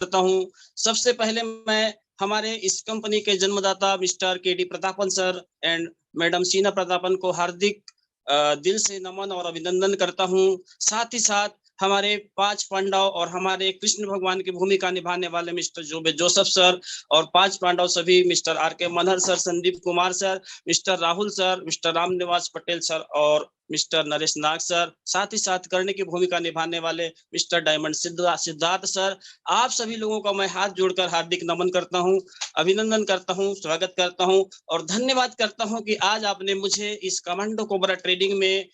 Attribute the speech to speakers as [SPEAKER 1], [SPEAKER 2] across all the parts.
[SPEAKER 1] करता हूं। सबसे पहले मैं हमारे इस कंपनी के जन्मदाता mister KD Prathapan sir and madam Sheena Prathapan को हार्दिक दिल से नमन और अभिनंदन करता हूं। साथ ही साथ हमारे 5 पांडव और हमारे कृष्ण भगवान की भूमिका निभाने वाले मिस्टर जोसेफ सर और 5 पांडव सभी मिस्टर आर के Manhar sir, Sandeep Kumar sir, mister Rahul sir, mister Ram Niwas Patel sir और मिस्टर नरेश नाग सर, साथ ही साथ करने की भूमिका निभाने वाले मिस्टर डायमंड सिद्धार्थ सर, आप सभी लोगों का मैं हाथ जोड़कर हार्दिक नमन करता हूं, अभिनंदन करता हूं, स्वागत करता हूं और धन्यवाद करता हूं कि आज आपने मुझे इस कमांडो कोबरा ट्रेनिंग में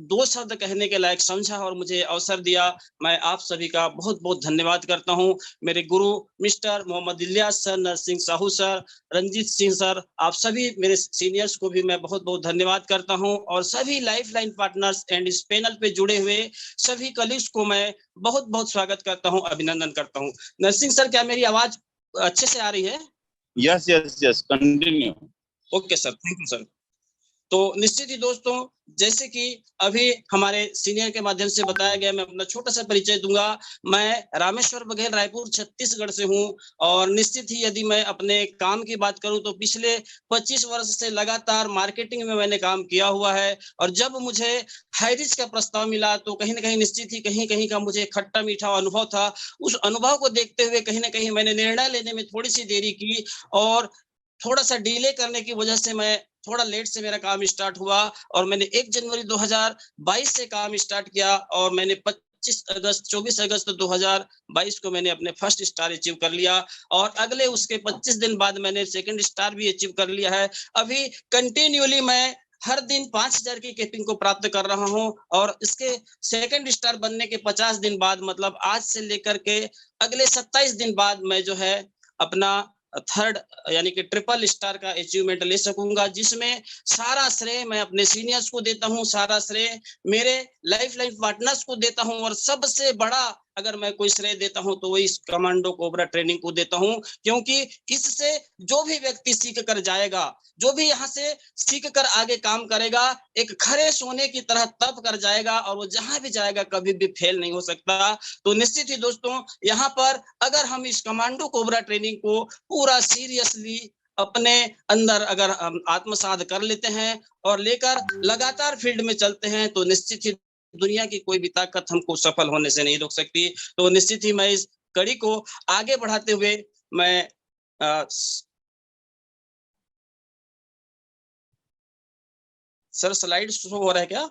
[SPEAKER 1] 2 शब्द कहने के लायक समझा और मुझे अवसर दिया। मैं आप सभी का बहुत बहुत धन्यवाद करता हूं। मेरे गुरु mister Mohammad Ilyas sir, Narsingh Sahu sir, Ranjit Singh sir, आप सभी मेरे सीनियर्स को भी मैं बहुत बहुत धन्यवाद करता हूं और सभी लाइफलाइन पार्टनर्स एंड इस पैनल पे जुड़े हुए सभी कलीग्स को मैं बहुत बहुत स्वागत करता हूं, अभिनंदन करता हूं। नरसिंह सर, क्या मेरी आवाज अच्छे से आ रही है?
[SPEAKER 2] Yes, continue.
[SPEAKER 1] Okay sir, thank you sir. तो निश्चित ही दोस्तों, जैसे कि अभी हमारे सीनियर के माध्यम से बताया गया, मैं अपना छोटा सा परिचय दूंगा। मैं रामेश्वर बघेल, रायपुर, छत्तीसगढ़ से हूं और निश्चित ही यदि मैं अपने काम की बात करूं तो पिछले 25 वर्ष से लगातार मार्केटिंग में मैंने काम किया हुआ है और जब मुझे हाईरिच का प्रस्ताव मिला तो कहीं ना कहीं निश्चित ही कहीं कहीं का मुझे खट्टा मीठा अनुभव था। उस अनुभव को देखते हुए कहीं ना कहीं मैंने निर्णय लेने में थोड़ी सी देरी की और थोड़ा सा डिले करने की वजह से मैं थोड़ा लेट से मेरा काम स्टार्ट हुआ और मैंने 1 जनवरी 2022 से काम स्टार्ट किया और मैंने 24 अगस्त 2022 को मैंने अपने फर्स्ट स्टार अचीव कर लिया और अगले उसके 25 दिन बाद मैंने सेकंड स्टार भी अचीव कर लिया है। अभी कंटिन्यूली मैं हर दिन 5000 की केपिंग को प्राप्त कर रहा हूं और इसके सेकंड स्टार बनने के 50 दिन बाद, मतलब आज से लेकर के अगले 27 दिन बाद मैं जो है अपना थर्ड यानी कि ट्रिपल स्टार का अचीवमेंट ले सकूंगा, जिसमें सारा श्रेय मैं अपने सीनियर्स को देता हूं, सारा श्रेय मेरे लाइफलाइन पार्टनर्स को देता हूं और सबसे बड़ा अगर मैं कोई श्रेय देता हूं तो वो इस कमांडो कोबरा ट्रेनिंग को देता हूं, क्योंकि इससे जो भी व्यक्ति सीख कर जाएगा, जो भी यहाँ से सीख कर आगे काम करेगा, एक खरे सोने की तरह तप कर जाएगा और वो जहां भी जाएगा कभी भी फेल नहीं हो सकता। तो निश्चित ही दोस्तों, यहाँ पर अगर हम इस कमांडो कोबरा ट्रेनिंग को पूरा सीरियसली अपने अंदर अगर हम आत्मसात कर लेते हैं और लेकर लगातार फील्ड में चलते हैं तो निश्चित ही दुनिया की कोई भी ताकत हमको सफल होने से नहीं रोक सकती। तो निश्चित ही मैं इस कड़ी को आगे बढ़ाते हुए मैं सर स्लाइड शो हो रहा है क्या?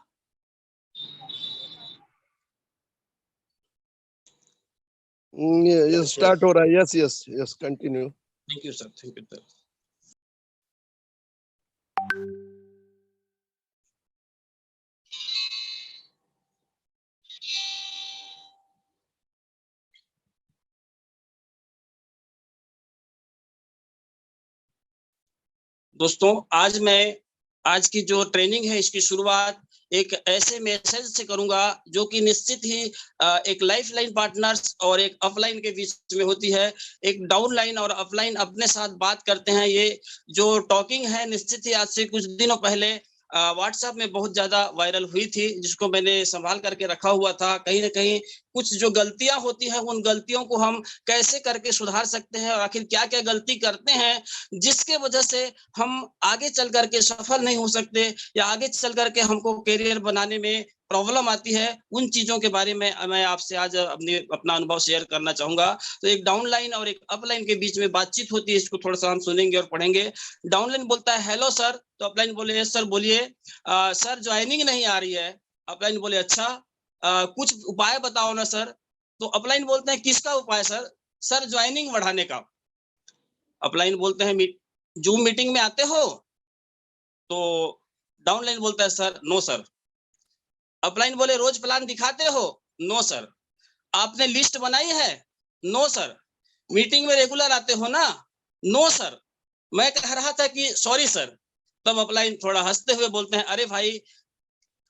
[SPEAKER 3] ये स्टार्ट हो रहा है। Yes, continue.
[SPEAKER 1] Thank you sir, thank you sir. दोस्तों, आज की जो ट्रेनिंग है इसकी शुरुआत एक ऐसे मैसेज से करूंगा जो कि निश्चित ही एक लाइफलाइन पार्टनर्स और एक अपलाइन के बीच में होती है। एक डाउनलाइन और अपलाइन अपने साथ बात करते हैं। ये जो टॉकिंग है निश्चित ही आज से कुछ दिनों पहले व्हाट्सएप में बहुत ज्यादा वायरल हुई थी, जिसको मैंने संभाल करके रखा हुआ था। कहीं ना कहीं कुछ जो गलतियां होती हैं उन गलतियों को हम कैसे करके सुधार सकते हैं और आखिर क्या क्या गलती करते हैं जिसके वजह से हम आगे चल करके सफल नहीं हो सकते या आगे चल करके हमको करियर बनाने में प्रॉब्लम आती है, उन चीजों के बारे में मैं आपसे आज अपना अनुभव शेयर करना चाहूंगा। तो एक डाउनलाइन और एक अपलाइन के बीच में बातचीत होती है, इसको थोड़ा सा हम सुनेंगे और पढ़ेंगे। डाउनलाइन बोलता है हेलो सर, तो अपलाइन बोले यस सर बोलिए। सर ज्वाइनिंग नहीं आ रही है। अपलाइन बोले अच्छा, कुछ उपाय बताओ ना सर। तो अपलाइन बोलते हैं किसका उपाय सर? सर ज्वाइनिंग बढ़ाने का। अपलाइन बोलते हैं जूम मीटिंग में आते हो? तो डाउनलाइन बोलता है सर नो सर। अपलाइन बोले रोज प्लान दिखाते हो? No sir. आपने लिस्ट बनाई है? No sir. मीटिंग में रेगुलर आते हो ना? No sir. मैं कह रहा था कि सॉरी सर। तब अपलाइन थोड़ा हंसते हुए बोलते हैं अरे भाई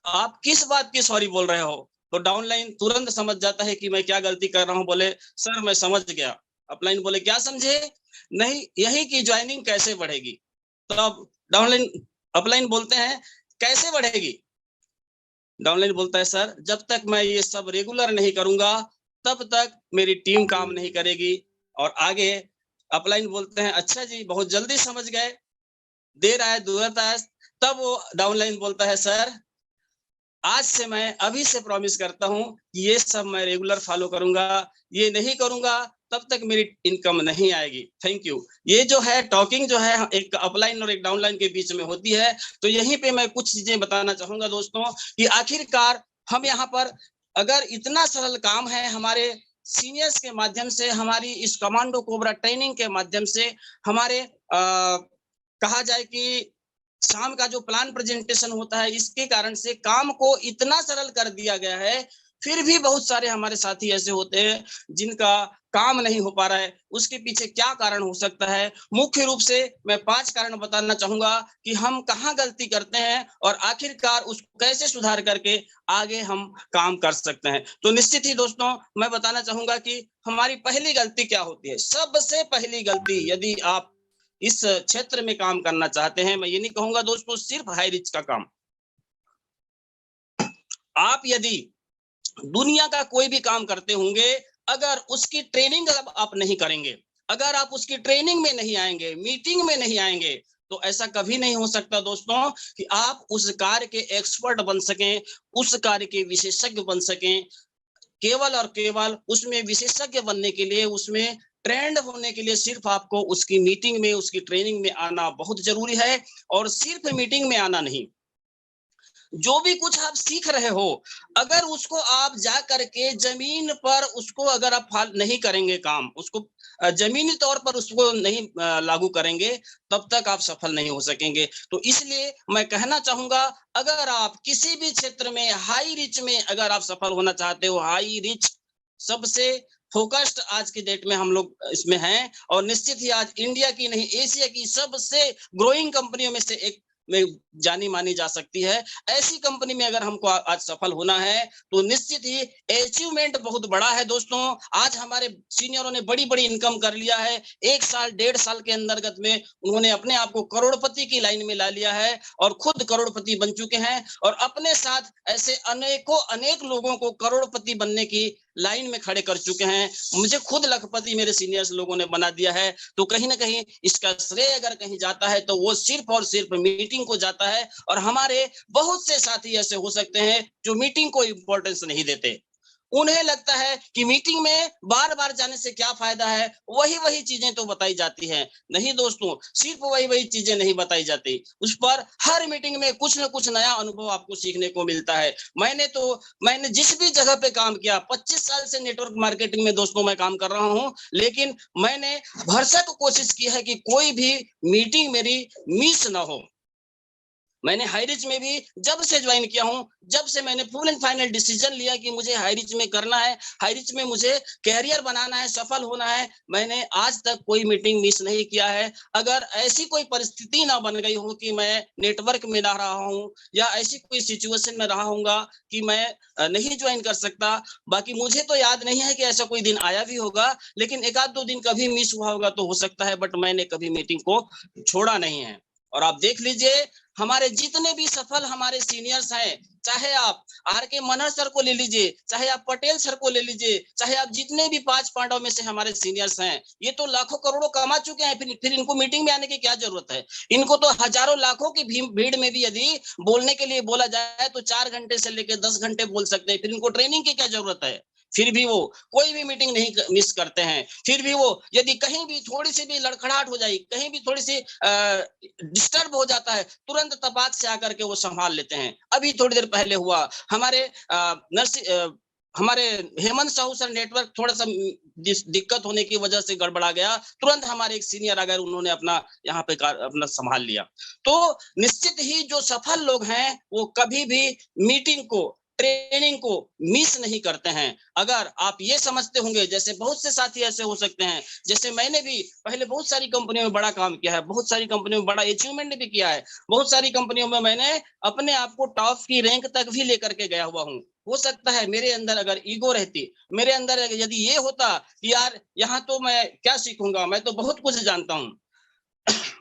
[SPEAKER 1] आप किस बात की सॉरी बोल रहे हो? तो डाउनलाइन तुरंत समझ जाता है कि मैं क्या गलती कर रहा हूं। बोले सर मैं समझ गया। अपलाइन बोले क्या समझे? नहीं, यही कि ज्वाइनिंग कैसे बढ़ेगी। तो अब डाउनलाइन अपलाइन बोलते हैं कैसे बढ़ेगी? डाउनलाइन बोलता है सर जब तक मैं ये सब रेगुलर नहीं करूंगा तब तक मेरी टीम काम नहीं करेगी। और आगे अपलाइन बोलते हैं अच्छा जी बहुत जल्दी समझ गए, देर आए दुरुस्त आए। तब वो डाउनलाइन बोलता है सर आज से मैं अभी से प्रॉमिस करता हूँ कि ये सब मैं रेगुलर फॉलो करूंगा, ये नहीं करूंगा तब तक मेरी इनकम नहीं आएगी। Thank you. ये जो है टॉकिंग जो है एक अपलाइन और एक डाउनलाइन के बीच में होती है। तो यहीं पे मैं कुछ चीजें बताना चाहूंगा दोस्तों कि आखिरकार हम यहाँ पर अगर इतना सरल काम है हमारे सीनियर्स के माध्यम से, हमारी इस कमांडो कोबरा ट्रेनिंग के माध्यम से, हमारे कहा जाए कि शाम का जो प्लान प्रेजेंटेशन होता है इसके कारण से काम को इतना सरल कर दिया गया है। फिर भी बहुत सारे हमारे साथी ऐसे होते हैं जिनका काम नहीं हो पा रहा है। उसके पीछे क्या कारण हो सकता है? मुख्य रूप से मैं 5 कारण बताना चाहूंगा कि हम कहाँ गलती करते हैं और आखिरकार उसको कैसे सुधार करके आगे हम काम कर सकते हैं। तो निश्चित ही दोस्तों मैं बताना चाहूंगा कि हमारी पहली गलती क्या होती है। सबसे पहली गलती, यदि आप इस क्षेत्र में काम करना चाहते हैं, मैं ये नहीं कहूंगा दोस्तों सिर्फ हाई रिच का काम, आप यदि दुनिया का कोई भी काम करते होंगे, अगर उसकी ट्रेनिंग आप नहीं करेंगे, अगर आप उसकी ट्रेनिंग में नहीं आएंगे, मीटिंग में नहीं आएंगे, तो ऐसा कभी नहीं हो सकता दोस्तों कि आप उस कार्य के एक्सपर्ट बन सकें, उस कार्य के विशेषज्ञ बन सकें। केवल और केवल उसमें विशेषज्ञ बनने के लिए, उसमें ट्रेंड होने के लिए सिर्फ आपको उसकी मीटिंग में, उसकी ट्रेनिंग में आना बहुत जरूरी है। और सिर्फ मीटिंग में आना नहीं, जो भी कुछ आप सीख रहे हो, अगर उसको आप जा करके जमीन पर उसको अगर आप नहीं करेंगे काम, उसको जमीनी तौर पर उसको नहीं लागू करेंगे, तब तक आप सफल नहीं हो सकेंगे। तो इसलिए मैं कहना चाहूंगा अगर आप किसी भी क्षेत्र में हाई रिच में अगर आप सफल होना चाहते हो, हाई रिच सबसे फोकस्ड आज की डेट में हम लोग इसमें हैं। और निश्चित ही आज इंडिया की नहीं एशिया की सबसे ग्रोइंग कंपनियों में से एक में जानी मानी जा सकती है। ऐसी कंपनी में अगर हमको आज सफल होना है तो निश्चित ही अचीवमेंट बहुत बड़ा है दोस्तों। आज हमारे सीनियरों ने बड़ी बड़ी इनकम कर लिया है। 1 साल 1.5 साल के अंतर्गत में उन्होंने अपने आप को करोड़पति की लाइन में ला लिया है और खुद करोड़पति बन चुके हैं और अपने साथ ऐसे अनेक लोगों को करोड़पति बनने की लाइन में खड़े कर चुके हैं। मुझे खुद लखपति मेरे सीनियर्स लोगों ने बना दिया है। तो कहीं ना कहीं इसका श्रेय अगर कहीं जाता है तो वो सिर्फ और सिर्फ मीटिंग को जाता है। और हमारे बहुत से साथी ऐसे हो सकते हैं जो मीटिंग को इंपॉर्टेंस नहीं देते। उन्हें लगता है कि मीटिंग में बार बार जाने से क्या फायदा है, वही वही चीजें तो बताई जाती हैं। नहीं दोस्तों, सिर्फ वही वही चीजें नहीं बताई जाती, उस पर हर मीटिंग में कुछ न कुछ नया अनुभव आपको सीखने को मिलता है। मैंने जिस भी जगह पे काम किया, 25 साल से नेटवर्क मार्केटिंग में दोस्तों मैं काम कर रहा हूं, लेकिन मैंने भरसक कोशिश की है कि कोई भी मीटिंग मेरी मिस ना हो। मैंने हाईरिच में भी जब से ज्वाइन किया हूं, जब से मैंने फुल एंड फाइनल डिसीजन लिया कि मुझे हाईरिच में करना है, हाईरिच में मुझे कैरियर बनाना है, सफल होना है, मैंने आज तक कोई मीटिंग मिस नहीं किया है। अगर ऐसी कोई परिस्थिति ना बन गई हो कि मैं नेटवर्क में ना रहा हूं या ऐसी कोई सिचुएशन में रहा हूंगा कि मैं नहीं ज्वाइन कर सकता, बाकी मुझे तो याद नहीं है कि ऐसा कोई दिन आया भी होगा, लेकिन 1-2 दिन कभी मिस हुआ होगा तो हो सकता है, बट मैंने कभी मीटिंग को छोड़ा नहीं है। और आप देख लीजिए हमारे जितने भी सफल हमारे सीनियर्स हैं, चाहे आप आर के मनहर सर को ले लीजिए, चाहे आप पटेल सर को ले लीजिए, चाहे आप जितने भी 5 पांडव में से हमारे सीनियर्स हैं, ये तो लाखों करोड़ों कमा चुके हैं। फिर इनको मीटिंग में आने की क्या जरूरत है? इनको तो हजारों लाखों की भीड़ में भी यदि बोलने के लिए बोला जाए तो 4 घंटे से लेकर 10 घंटे बोल सकते हैं। फिर इनको ट्रेनिंग की क्या जरूरत है? फिर भी वो कोई भी मीटिंग नहीं मिस करते हैं। फिर भी वो यदि कहीं भी थोड़ी सी भी लड़खड़ाहट हो जाए, कहीं भी थोड़ी सी डिस्टर्ब हो जाता है, तुरंत तपाक से आकर के वो संभाल लेते हैं। अभी थोड़ी देर पहले हुआ हमारे हेमंत साहू सर, नेटवर्क थोड़ा सा दिक्कत होने की वजह से गड़बड़ा गया, तुरंत हमारे एक सीनियर अगर उन्होंने अपना यहाँ पे अपना संभाल लिया। तो निश्चित ही जो सफल लोग हैं वो कभी भी मीटिंग को, ट्रेनिंग को मिस नहीं करते हैं। अगर आप ये समझते होंगे, जैसे बहुत से साथी ऐसे हो सकते हैं, जैसे मैंने भी पहले बहुत सारी कंपनियों में बड़ा काम किया है, बहुत सारी कंपनियों में बड़ा अचीवमेंट भी किया है, बहुत सारी कंपनियों में मैंने अपने आप को टॉप की रैंक तक भी लेकर के गया हुआ हूँ। हो सकता है मेरे अंदर अगर ईगो रहती, मेरे अंदर यदि ये होता कि यार यहाँ तो मैं क्या सीखूंगा, मैं तो बहुत कुछ जानता हूँ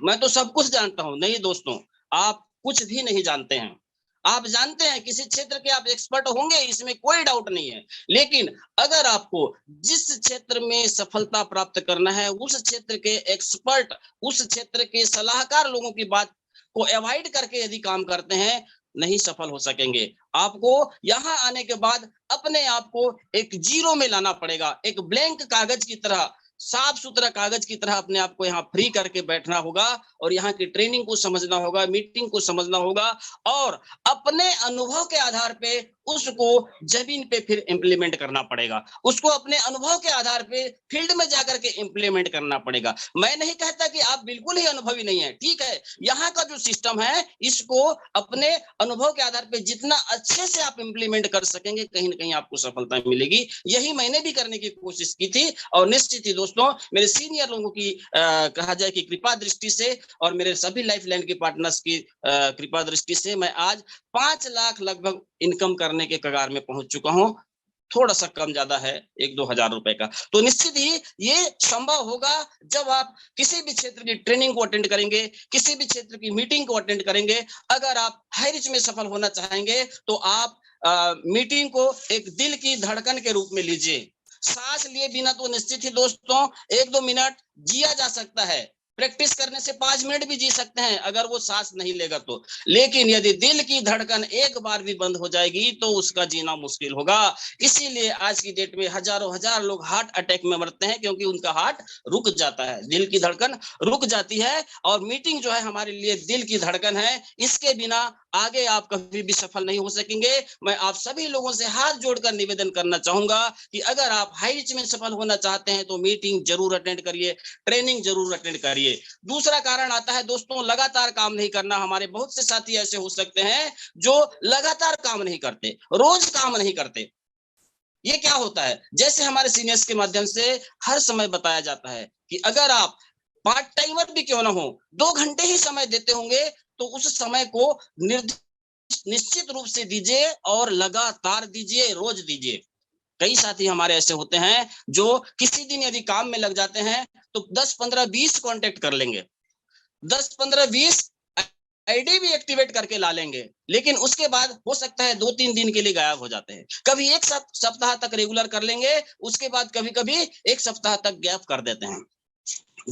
[SPEAKER 1] मैं तो सब कुछ जानता हूँ, नहीं दोस्तों, आप कुछ भी नहीं जानते हैं। आप जानते हैं किसी क्षेत्र के आप एक्सपर्ट होंगे, इसमें कोई डाउट नहीं है। लेकिन अगर आपको जिस क्षेत्र में सफलता प्राप्त करना है, उस क्षेत्र के एक्सपर्ट, उस क्षेत्र के सलाहकार लोगों की बात को अवॉइड करके यदि काम करते हैं, नहीं सफल हो सकेंगे। आपको यहाँ आने के बाद अपने आप को एक जीरो में लाना पड़ेगा, एक ब्लैंक कागज की तरह, साफ सुथरा कागज की तरह अपने आप को यहाँ फ्री करके बैठना होगा और यहाँ की ट्रेनिंग को समझना होगा, मीटिंग को समझना होगा और अपने अनुभव के आधार पे उसको जमीन पे फिर इंप्लीमेंट करना पड़ेगा, उसको अपने अनुभव के आधार पे फील्ड में जाकर के इंप्लीमेंट करना पड़ेगा। मैं नहीं कहता कि आप बिल्कुल ही अनुभवी नहीं है, ठीक है, यहाँ का जो सिस्टम है इसको अपने अनुभव के आधार पे जितना अच्छे से आप इंप्लीमेंट कर सकेंगे, कहीं ना कहीं आपको सफलता मिलेगी। यही मैंने भी करने की कोशिश की थी और निश्चित ही दोस्तों मेरे सीनियर लोगों की कहा जाए कि कृपा दृष्टि से और मेरे सभी लाइफ लाइन के पार्टनर्स की कृपा दृष्टि से मैं आज 5 लाख लगभग इनकम करने के कगार में पहुंच चुका हूं। थोड़ा सा कम ज्यादा है 1-2 हजार रुपए का। तो निश्चित ही ये संभव होगा जब आप किसी भी क्षेत्र की ट्रेनिंग को अटेंड करेंगे, किसी भी क्षेत्र की मीटिंग को अटेंड करेंगे। अगर आप हाई रिच में सफल होना चाहेंगे तो आप मीटिंग को एक दिल की धड़कन के रूप में लीजिए। सांस लिए बिना तो निश्चित ही दोस्तों 1-2 मिनट जिया जा सकता है, प्रैक्टिस करने से 5 मिनट भी जी सकते हैं अगर वो सांस नहीं लेगा तो। लेकिन यदि दिल की धड़कन एक बार भी बंद हो जाएगी तो उसका जीना मुश्किल होगा। इसीलिए आज की डेट में हजारों हजार लोग हार्ट अटैक में मरते हैं, क्योंकि उनका हार्ट रुक जाता है, दिल की धड़कन रुक जाती है। और मीटिंग जो है हमारे लिए दिल की धड़कन है, इसके बिना आगे आप कभी भी सफल नहीं हो सकेंगे। मैं आप सभी लोगों से हाथ जोड़कर निवेदन करना चाहूंगा कि अगर आप हाई रिच में सफल होना चाहते हैं तो मीटिंग जरूर अटेंड करिए, ट्रेनिंग जरूर अटेंड करिए। दूसरा कारण आता है दोस्तों लगातार काम नहीं करना। हमारे बहुत से साथी ऐसे हो सकते हैं जो लगातार काम नहीं करते, रोज काम नहीं करते। ये क्या होता है, जैसे हमारे सीनियर्स के माध्यम से हर समय बताया जाता है कि अगर आप पार्ट टाइमर भी क्यों ना हो, 2 घंटे ही समय देते होंगे तो उस समय को निश्चित रूप से दीजिए और लगातार दीजिए, रोज दीजिए। कई साथी हमारे ऐसे होते हैं जो किसी दिन यदि काम में लग जाते हैं तो 10, 15, 20 कांटेक्ट कर लेंगे, 10, 15, 20 आईडी भी एक्टिवेट करके ला लेंगे, लेकिन उसके बाद हो सकता है 2-3 दिन के लिए गायब हो जाते हैं। कभी एक सप्ताह तक रेगुलर कर लेंगे, उसके बाद कभी कभी 1 सप्ताह तक गैप कर देते हैं।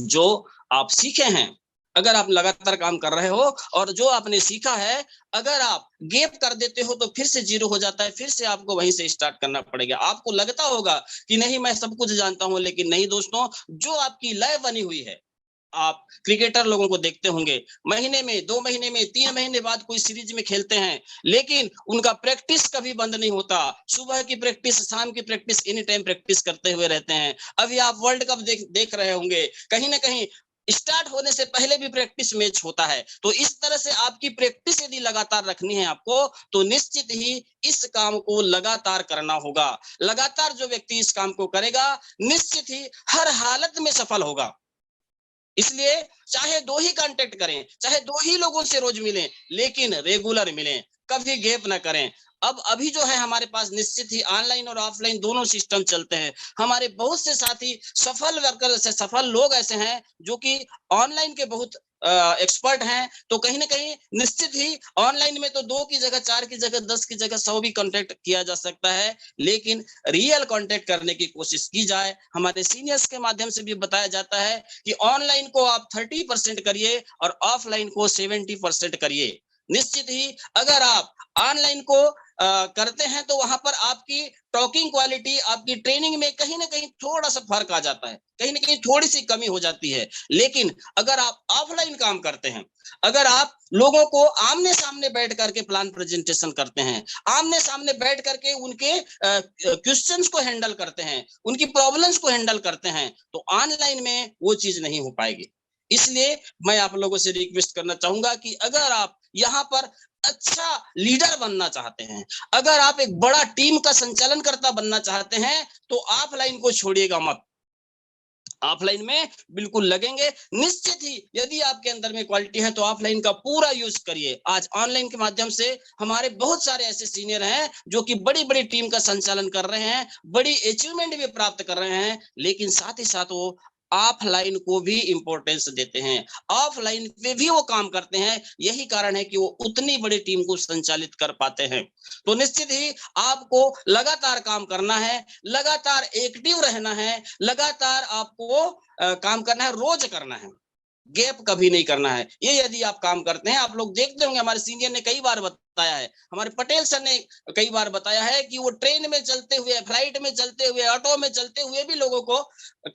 [SPEAKER 1] जो आप सीखे हैं, अगर आप लगातार काम कर रहे हो और जो आपने सीखा है अगर आप गैप कर देते हो तो फिर से जीरो हो जाता है, फिर से आपको वहीं से स्टार्ट करना पड़ेगा। आपको लगता होगा कि नहीं मैं सब कुछ जानता हूं, लेकिन नहीं दोस्तों, जो आपकी लय बनी हुई है, आप क्रिकेटर लोगों को देखते होंगे, महीने में 2 महीने में 3 महीने बाद कोई सीरीज में खेलते हैं, लेकिन उनका प्रैक्टिस कभी बंद नहीं होता। सुबह की प्रैक्टिस, शाम की प्रैक्टिस, एनी टाइम प्रैक्टिस करते हुए रहते हैं। अभी आप वर्ल्ड कप देख रहे होंगे, कहीं ना कहीं स्टार्ट होने से पहले भी प्रैक्टिस मैच होता है। तो इस तरह से आपकी प्रैक्टिस यदि लगातार रखनी है आपको, तो निश्चित ही इस काम को लगातार करना होगा। लगातार जो व्यक्ति इस काम को करेगा निश्चित ही हर हालत में सफल होगा। इसलिए चाहे 2 ही कांटेक्ट करें, चाहे 2 ही लोगों से रोज मिलें, लेकिन रेगुलर मिलें, कभी गैप ना करें। अब अभी जो है हमारे पास निश्चित ही ऑनलाइन और ऑफलाइन दोनों सिस्टम चलते हैं। हमारे बहुत से साथी सफल वर्कर से सफल लोग ऐसे हैं जो कि ऑनलाइन के बहुत एक्सपर्ट हैं, तो कहीं ना कहीं निश्चित ही ऑनलाइन में तो 2 की जगह 4 की जगह 10 की जगह 100 भी कांटेक्ट किया जा सकता है, लेकिन रियल कांटेक्ट करने की कोशिश की जाए। हमारे सीनियर्स के माध्यम से भी बताया जाता है कि ऑनलाइन को आप 30% करिए और ऑफलाइन को 70% करिए। निश्चित ही अगर आप ऑनलाइन को करते हैं तो वहां पर आपकी टॉकिंग क्वालिटी, आपकी ट्रेनिंग में कहीं ना कहीं थोड़ा सा फर्क आ जाता है, कहीं ना कहीं थोड़ी सी कमी हो जाती है। लेकिन अगर आप ऑफलाइन काम करते हैं, अगर आप लोगों को आमने सामने बैठ करके प्लान प्रेजेंटेशन करते हैं, आमने सामने बैठ करके उनके क्वेश्चंस को हैंडल करते हैं, उनकी प्रॉब्लम्स को हैंडल करते हैं, तो ऑनलाइन में वो चीज नहीं हो पाएगी। इसलिए मैं आप लोगों से रिक्वेस्ट करना चाहूंगा कि अगर आप यहाँ पर अच्छा लीडर बनना चाहते हैं, अगर आप एक बड़ा टीम का संचालन करता बनना चाहते हैं, तो ऑफलाइन को छोड़िएगा मत, ऑफलाइन में बिल्कुल लगेंगे। निश्चित ही यदि आपके अंदर में क्वालिटी है तो ऑफलाइन का पूरा यूज करिए। आज ऑनलाइन के माध्यम से हमारे बहुत सारे ऐसे सीनियर हैं जो कि बड़ी बड़ी टीम का संचालन कर रहे हैं, बड़ी अचीवमेंट भी प्राप्त कर रहे हैं, लेकिन साथ ही साथ वो ऑफलाइन को भी इंपॉर्टेंस देते हैं, ऑफलाइन पे भी वो काम करते हैं। यही कारण है कि वो उतनी बड़ी टीम को संचालित कर पाते हैं। तो निश्चित ही आपको लगातार काम करना है, लगातार एक्टिव रहना है, लगातार आपको काम करना है, रोज करना है, गैप कभी नहीं करना है। ये यदि आप काम करते हैं, आप लोग देखते होंगे हमारे सीनियर ने कई बार बताया है, हमारे पटेल सर ने कई बार बताया है कि वो ट्रेन में चलते हुए, फ्लाइट में चलते हुए, ऑटो में चलते हुए भी लोगों को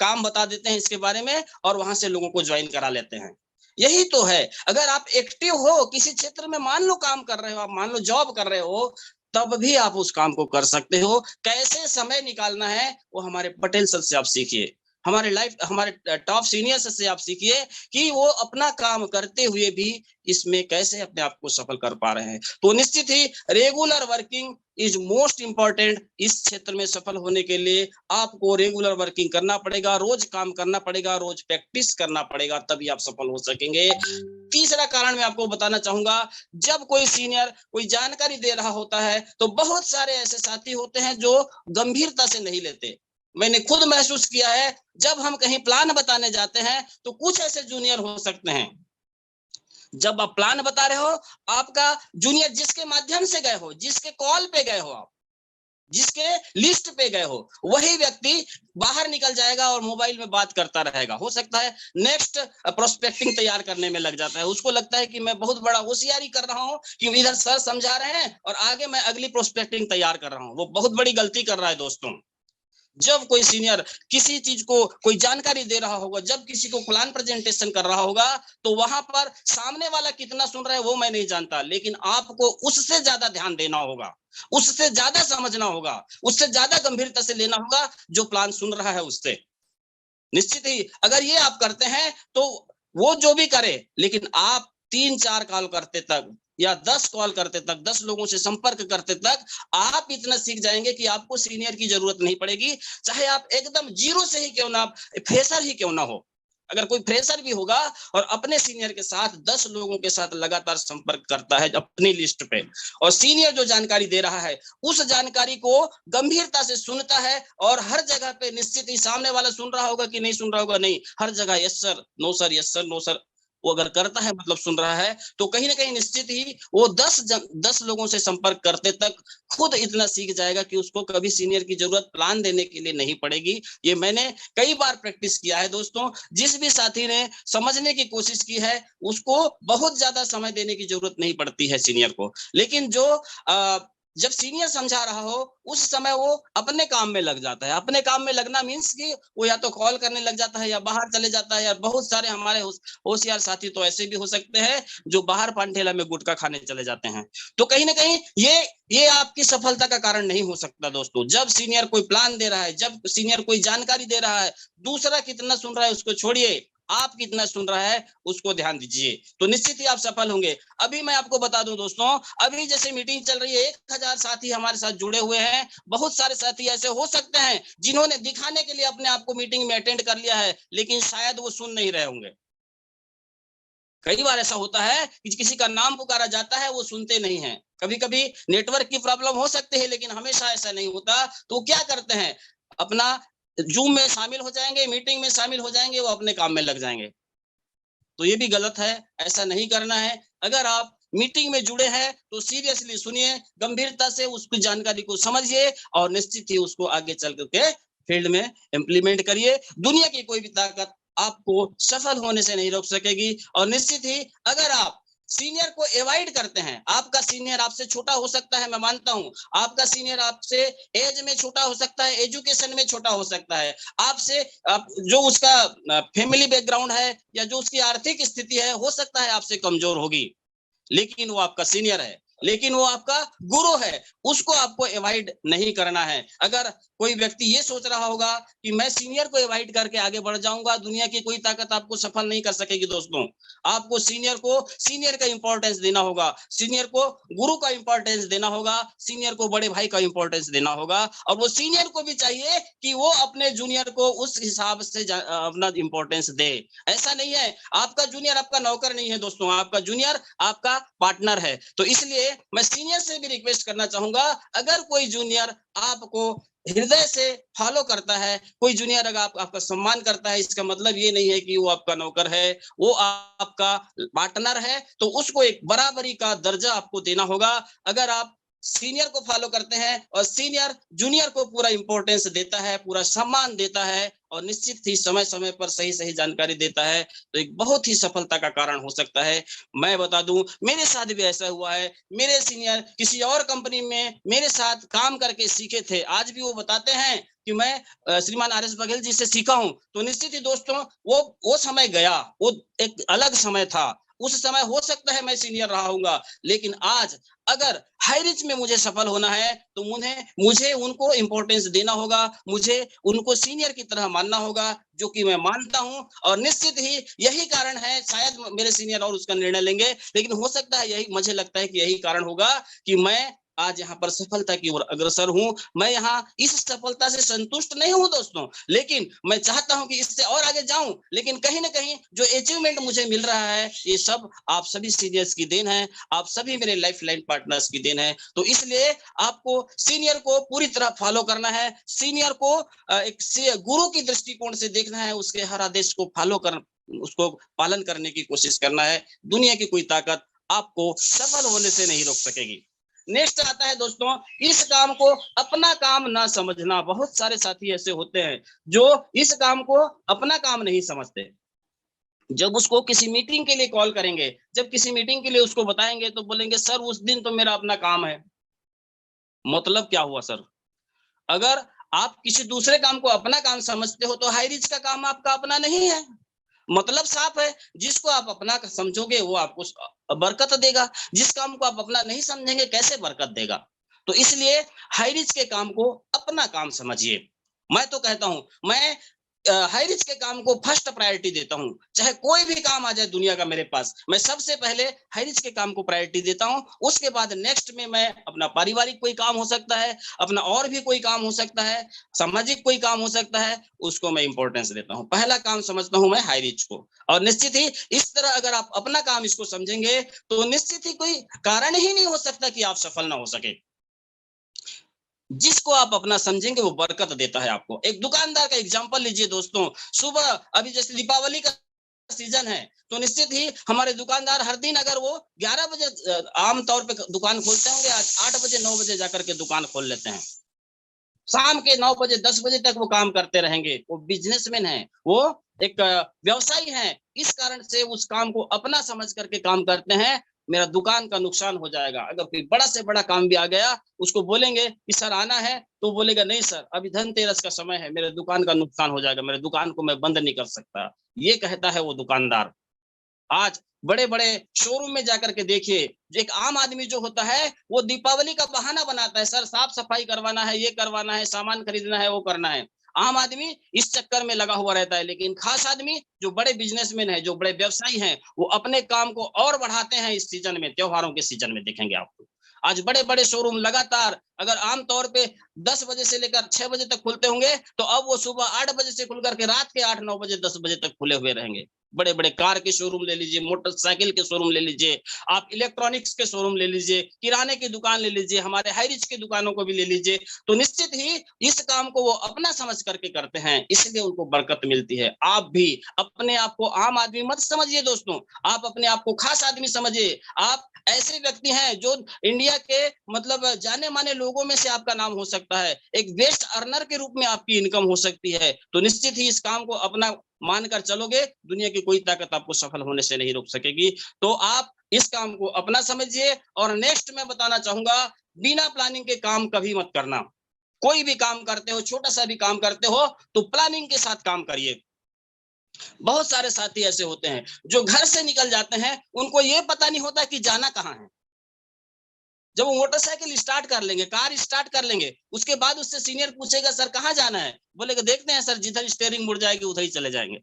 [SPEAKER 1] काम बता देते हैं इसके बारे में, और वहां से लोगों को ज्वाइन करा लेते हैं। यही तो है, अगर आप एक्टिव हो किसी क्षेत्र में, मान लो काम कर रहे हो, आप मान लो जॉब कर रहे हो, तब भी आप उस काम को कर सकते हो। कैसे समय निकालना है वो हमारे पटेल सर से आप सीखिए, हमारे टॉप सीनियर्स से आप सीखिए कि वो अपना काम करते हुए भी इसमें कैसे अपने आप को सफल कर पा रहे हैं। तो निश्चित ही regular working is most important. इस क्षेत्र में सफल होने के लिए आपको रेगुलर वर्किंग करना पड़ेगा, रोज काम करना पड़ेगा, रोज प्रैक्टिस करना पड़ेगा, तभी आप सफल हो सकेंगे। तीसरा कारण मैं आपको बताना चाहूंगा, जब कोई सीनियर कोई जानकारी दे रहा होता है तो बहुत सारे ऐसे साथी होते हैं जो गंभीरता से नहीं लेते। मैंने खुद महसूस किया है, जब हम कहीं प्लान बताने जाते हैं तो कुछ ऐसे जूनियर हो सकते हैं, जब आप प्लान बता रहे हो, आपका जूनियर जिसके माध्यम से गए हो, जिसके कॉल पे गए हो आप, जिसके लिस्ट पे गए हो, वही व्यक्ति बाहर निकल जाएगा और मोबाइल में बात करता रहेगा। हो सकता है नेक्स्ट प्रोस्पेक्टिंग तैयार करने में लग जाता है, उसको लगता है कि मैं बहुत बड़ा होशियारी कर रहा हूं कि इधर सर समझा रहे हैं और आगे मैं अगली प्रोस्पेक्टिंग तैयार कर रहा हूं। वो बहुत बड़ी गलती कर रहा है दोस्तों। जब कोई सीनियर किसी चीज को कोई जानकारी दे रहा होगा, जब किसी को प्लान प्रेजेंटेशन कर रहा होगा, तो वहां पर सामने वाला कितना सुन रहा है वो मैं नहीं जानता, लेकिन आपको उससे ज्यादा ध्यान देना होगा, उससे ज्यादा समझना होगा, उससे ज्यादा गंभीरता से लेना होगा जो प्लान सुन रहा है उससे। निश्चित ही अगर ये आप करते हैं तो वो जो भी करे, लेकिन आप 3-4 कॉल करते तक या 10 कॉल करते तक, 10 लोगों से संपर्क करते तक आप इतना सीख जाएंगे कि आपको सीनियर की जरूरत नहीं पड़ेगी। चाहे आप एकदम जीरो से ही क्यों ना, फ्रेशर ही क्यों ना हो, अगर कोई फ्रेशर भी होगा और अपने सीनियर के साथ 10 लोगों के साथ लगातार संपर्क करता है अपनी लिस्ट पे, और सीनियर जो जानकारी दे रहा है उस जानकारी को गंभीरता से सुनता है, और हर जगह पे निश्चित ही सामने वाला सुन रहा होगा कि नहीं सुन रहा होगा, नहीं, हर जगह yes sir, no sir, yes sir, no sir, वो अगर करता है मतलब सुन रहा है, तो कहीं ना कहीं निश्चित ही वो 10 लोगों से संपर्क करते तक खुद इतना सीख जाएगा कि उसको कभी सीनियर की जरूरत प्लान देने के लिए नहीं पड़ेगी। ये मैंने कई बार प्रैक्टिस किया है दोस्तों। जिस भी साथी ने समझने की कोशिश की है उसको बहुत ज्यादा समय देने की जरूरत नहीं पड़ती है सीनियर को, लेकिन जो जब सीनियर समझा रहा हो उस समय वो अपने काम में लग जाता है। अपने काम में लगना मीन्स कि वो या तो कॉल करने लग जाता है या बाहर चले जाता है, या बहुत सारे हमारे होशियार साथी तो ऐसे भी हो सकते हैं जो बाहर पान ठेला में गुटखा खाने चले जाते हैं। तो कहीं ना कहीं ये आपकी सफलता का कारण नहीं हो सकता दोस्तों। जब सीनियर कोई प्लान दे रहा है, जब सीनियर कोई जानकारी दे रहा है, दूसरा कितना सुन रहा है उसको छोड़िए, आप कितना सुन रहा है उसको ध्यान दीजिए, तो निश्चित ही आप सफल होंगे। अभी मैं आपको बता दूं दोस्तों, अभी जैसे मीटिंग चल रही है, 1000 साथी हमारे साथ जुड़े हुए हैं। बहुत सारे साथी ऐसे हो सकते हैं जिन्होंने दिखाने के लिए अपने आप को मीटिंग में अटेंड कर लिया है, लेकिन शायद वो सुन नहीं रहे होंगे। कई बार ऐसा होता है कि किसी का नाम पुकारा जाता है वो सुनते नहीं है। कभी कभी नेटवर्क की प्रॉब्लम हो सकती है, लेकिन हमेशा ऐसा नहीं होता। तो क्या करते हैं, अपना जूम में शामिल हो जाएंगे, मीटिंग में शामिल हो जाएंगे, वो अपने काम में लग जाएंगे। तो ये भी गलत है, ऐसा नहीं करना है। अगर आप मीटिंग में जुड़े हैं तो सीरियसली सुनिए, गंभीरता से उसकी जानकारी को समझिए, और निश्चित ही उसको आगे चल करके फील्ड में इम्प्लीमेंट करिए। दुनिया की कोई भी ताकत आपको सफल होने से नहीं रोक सकेगी। और निश्चित ही अगर आप सीनियर को अवॉइड करते हैं, आपका सीनियर आपसे छोटा हो सकता है, मैं मानता हूं, आपका सीनियर आपसे एज में छोटा हो सकता है, एजुकेशन में छोटा हो सकता है, आपसे जो उसका फैमिली बैकग्राउंड है या जो उसकी आर्थिक स्थिति है, हो सकता है आपसे कमजोर होगी, लेकिन वो आपका सीनियर है, लेकिन वो आपका गुरु है, उसको आपको अवॉइड नहीं करना है। अगर कोई व्यक्ति ये सोच रहा होगा कि मैं सीनियर को अवॉइड करके आगे बढ़ जाऊंगा, दुनिया की कोई ताकत आपको सफल नहीं कर सकेगी दोस्तों। आपको सीनियर का इंपॉर्टेंस देना होगा, सीनियर को गुरु का इंपॉर्टेंस देना होगा, सीनियर को बड़े भाई का इंपॉर्टेंस देना होगा, और वो सीनियर को भी चाहिए कि वो अपने जूनियर को उस हिसाब से अपना इंपॉर्टेंस दे। ऐसा नहीं है, आपका जूनियर आपका नौकर नहीं है दोस्तों, आपका जूनियर आपका पार्टनर है। तो इसलिए मैं सीनियर से भी रिक्वेस्ट करना चाहूंगा, अगर कोई जूनियर आपको हृदय से फॉलो करता है, कोई जूनियर अगर आपका सम्मान करता है, इसका मतलब ये नहीं है कि वो आपका नौकर है, वो आपका पार्टनर है, तो उसको एक बराबरी का दर्जा आपको देना होगा। अगर आप सीनियर को फॉलो करते हैं और सीनियर जूनियर को पूरा इंपॉर्टेंस देता है, पूरा सम्मान देता है और निश्चित ही समय समय पर सही सही जानकारी देता है, तो एक बहुत ही सफलता का कारण हो सकता है। मैं बता दूं, मेरे साथ भी ऐसा हुआ है। मेरे सीनियर किसी और कंपनी में मेरे साथ काम करके सीखे थे, आज भी वो बताते हैं कि मैं श्रीमान आर एस बघेल जी से सीखा हूं। तो निश्चित ही दोस्तों, वो समय गया, वो एक अलग समय था। उस समय हो सकता है मैं सीनियर रहा हूंगा, लेकिन आज अगर हाई रिच में मुझे सफल होना है तो मुझे उनको इंपॉर्टेंस देना होगा, मुझे उनको सीनियर की तरह मानना होगा, जो कि मैं मानता हूं। और निश्चित ही यही कारण है, शायद मेरे सीनियर और उसका निर्णय लेंगे, लेकिन हो सकता है यही, मुझे लगता है कि यही कारण होगा कि मैं आज यहाँ पर सफलता की ओर अग्रसर हूं। मैं यहाँ इस सफलता से संतुष्ट नहीं हूं दोस्तों, लेकिन मैं चाहता हूं कि इससे और आगे जाऊं। लेकिन कहीं ना कहीं जो अचीवमेंट मुझे मिल रहा है, ये सब आप सभी सीनियर्स की देन है, आप सभी मेरे लाइफ लाइन पार्टनर्स की देन है। तो इसलिए आपको सीनियर को पूरी तरह फॉलो करना है, सीनियर को एक गुरु की दृष्टिकोण से देखना है, उसके हर आदेश को फॉलो कर, उसको पालन करने की कोशिश करना है। दुनिया की कोई ताकत आपको सफल होने से नहीं रोक सकेगी। नेक्स्ट आता है दोस्तों, इस काम को अपना काम ना समझना। बहुत सारे साथी ऐसे होते हैं जो इस काम को अपना काम नहीं समझते। जब उसको किसी मीटिंग के लिए कॉल करेंगे, जब किसी मीटिंग के लिए उसको बताएंगे, तो बोलेंगे सर उस दिन तो मेरा अपना काम है। मतलब क्या हुआ सर? अगर आप किसी दूसरे काम को अपना काम समझते हो, तो हाई रिच का काम आपका अपना नहीं है। मतलब साफ है, जिसको आप अपना समझोगे वो आपको बरकत देगा, जिस काम को आप अपना नहीं समझेंगे कैसे बरकत देगा। तो इसलिए हाई रिच के काम को अपना काम समझिए। मैं तो कहता हूं, मैं हाई रिच के काम को फर्स्ट प्रायोरिटी देता हूं। चाहे कोई भी काम आ जाए दुनिया का मेरे पास, मैं सबसे पहले हाई रिच के काम को प्रायोरिटी देता हूं। उसके बाद नेक्स्ट में मैं अपना पारिवारिक कोई काम हो सकता है, अपना और भी कोई काम हो सकता है, सामाजिक कोई काम हो सकता है, उसको मैं इंपॉर्टेंस देता हूं। पहला काम समझता हूं मैं हाई रिच को। और निश्चित ही इस तरह अगर आप अपना काम इसको समझेंगे, तो निश्चित ही कोई कारण ही नहीं हो सकता कि आप सफल ना हो सके। जिसको आप अपना समझेंगे वो बरकत देता है आपको। एक दुकानदार का एग्जांपल लीजिए दोस्तों, सुबह अभी जैसे दीपावली का सीजन है, तो निश्चित ही हमारे दुकानदार हर दिन अगर वो 11 बजे आम तौर पे दुकान खोलते होंगे, आज 8 बजे 9 बजे जाकर के दुकान खोल लेते हैं। शाम के 9 बजे 10 बजे तक वो काम करते रहेंगे। वो बिजनेसमैन है, वो एक व्यवसायी है। इस कारण से उस काम को अपना समझ करके काम करते हैं। मेरा दुकान का नुकसान हो जाएगा, अगर कोई बड़ा से बड़ा काम भी आ गया, उसको बोलेंगे कि सर आना है, तो बोलेगा नहीं सर अभी धनतेरस का समय है, मेरे दुकान का नुकसान हो जाएगा, मेरे दुकान को मैं बंद नहीं कर सकता। ये कहता है वो दुकानदार। आज बड़े-बड़े शोरूम में जाकर के देखिए, एक आम आदमी जो होता है, वो दीपावली का बहाना बनाता है, सर साफ-सफाई करवाना है, ये करवाना है, सामान खरीदना है, वो करना है। आम आदमी इस चक्कर में लगा हुआ रहता है, लेकिन खास आदमी जो बड़े बिजनेसमैन हैं, जो बड़े व्यवसायी हैं, वो अपने काम को और बढ़ाते हैं इस सीजन में, त्योहारों के सीजन में देखेंगे आप तो। आज बड़े-बड़े शोरूम लगातार अगर आम तौर पे 10 बजे से लेकर 6 बजे तक खुलते होंगे, तो अब वो सुबह 8 बजे से खुल कर के रात के 8-9 बजे 10 बजे तक खुले हुए रहेंगे। बड़े-बड़े कार के शोरूम ले लीजिए, मोटरसाइकिल के शोरूम ले लीजिए, आप इलेक्ट्रॉनिक्स के शोरूम ले लीजिए, किराने की दुकान ले लीजिए, हमारे हाई रिच की दुकानों को भी ले लीजिए। तो निश्चित ही इस काम को वो अपना समझ करके करते हैं, इसलिए उनको बरकत मिलती है। आप भी अपने आप को आम आदमी मत समझिए दोस्तों, आप अपने आप को खास आदमी समझिए। आप ऐसे व्यक्ति हैं जो इंडिया के मतलब जाने-माने लोगों में से आपका नाम हो सकता है। एक बेस्ट अर्नर के रूप में आपकी इनकम हो सकती है। तो निश्चित ही इस काम को अपना मानकर चलोगे, दुनिया की कोई ताकत आपको सफल होने से नहीं रोक सकेगी। तो आप इस काम को अपना समझिए। और नेक्स्ट मैं बताना चाहूंगा, बिना प्लानिंग के काम कभी मत करना। कोई भी काम करते हो, छोटा सा भी काम करते हो, तो प्लानिंग के साथ काम करिए। बहुत सारे साथी ऐसे होते हैं जो घर से निकल जाते हैं, उनको ये पता नहीं होता कि जाना कहाँ है। जब वो मोटरसाइकिल स्टार्ट कर लेंगे, कार स्टार्ट कर लेंगे, उसके बाद उससे सीनियर पूछेगा सर कहाँ जाना है? बोलेगा देखते हैं सर, जिधर स्टीयरिंग मुड़ जाएगी उधर ही चले जाएंगे।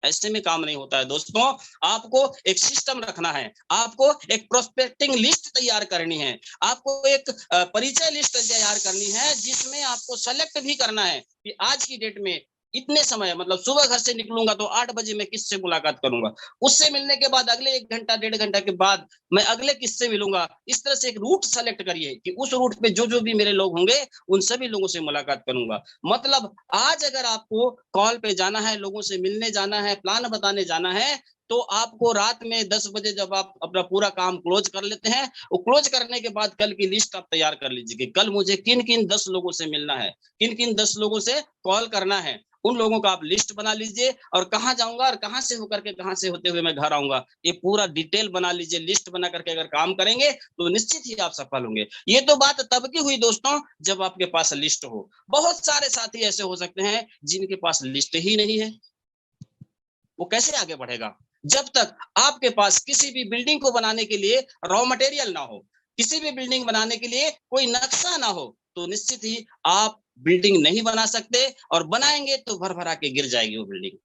[SPEAKER 1] ऐसे में काम नहीं होता है दोस्तों। आपको एक सिस्टम रखना है, आपको एक प्रोस्पेक्टिंग लिस्ट तैयार करनी है, आपको एक परिचय लिस्ट तैयार करनी है, जिसमें आपको सेलेक्ट भी करना है कि आज की डेट में इतने समय, मतलब सुबह घर से निकलूंगा तो 8 बजे मैं किससे मुलाकात करूंगा, उससे मिलने के बाद अगले 1 घंटा 1.5 घंटा के बाद मैं अगले किससे मिलूंगा। इस तरह से एक रूट सेलेक्ट करिए कि उस रूट पे जो जो भी मेरे लोग होंगे उन सभी लोगों से मुलाकात करूंगा। मतलब आज अगर आपको कॉल पे जाना है, लोगों से मिलने जाना है, प्लान बताने जाना है, तो आपको रात में 10 बजे जब आप अपना पूरा काम क्लोज कर लेते हैं, वो क्लोज करने के बाद कल की लिस्ट आप तैयार कर लीजिए कि कल मुझे किन किन 10 लोगों से मिलना है, किन किन 10 लोगों से कॉल करना है। उन लोगों का आप लिस्ट बना लीजिए और कहाँ जाऊंगा और कहाँ से होकर के कहाँ से होते हुए मैं घर आऊंगा, ये पूरा डिटेल बना लीजिए। लिस्ट बना करके अगर काम करेंगे तो निश्चित ही आप सफल होंगे। ये तो बात तब की हुई दोस्तों जब आपके पास लिस्ट हो। बहुत सारे साथी ऐसे हो सकते हैं जिनके पास लिस्ट ही नहीं है, वो कैसे आगे बढ़ेगा जब तक आपके पास किसी भी बिल्डिंग को बनाने के लिए रॉ मटेरियल ना हो, किसी भी बिल्डिंग बनाने के लिए कोई नक्शा ना हो, तो निश्चित ही आप बिल्डिंग नहीं बना सकते, और बनाएंगे तो भर भरा के गिर जाएगी वो बिल्डिंग।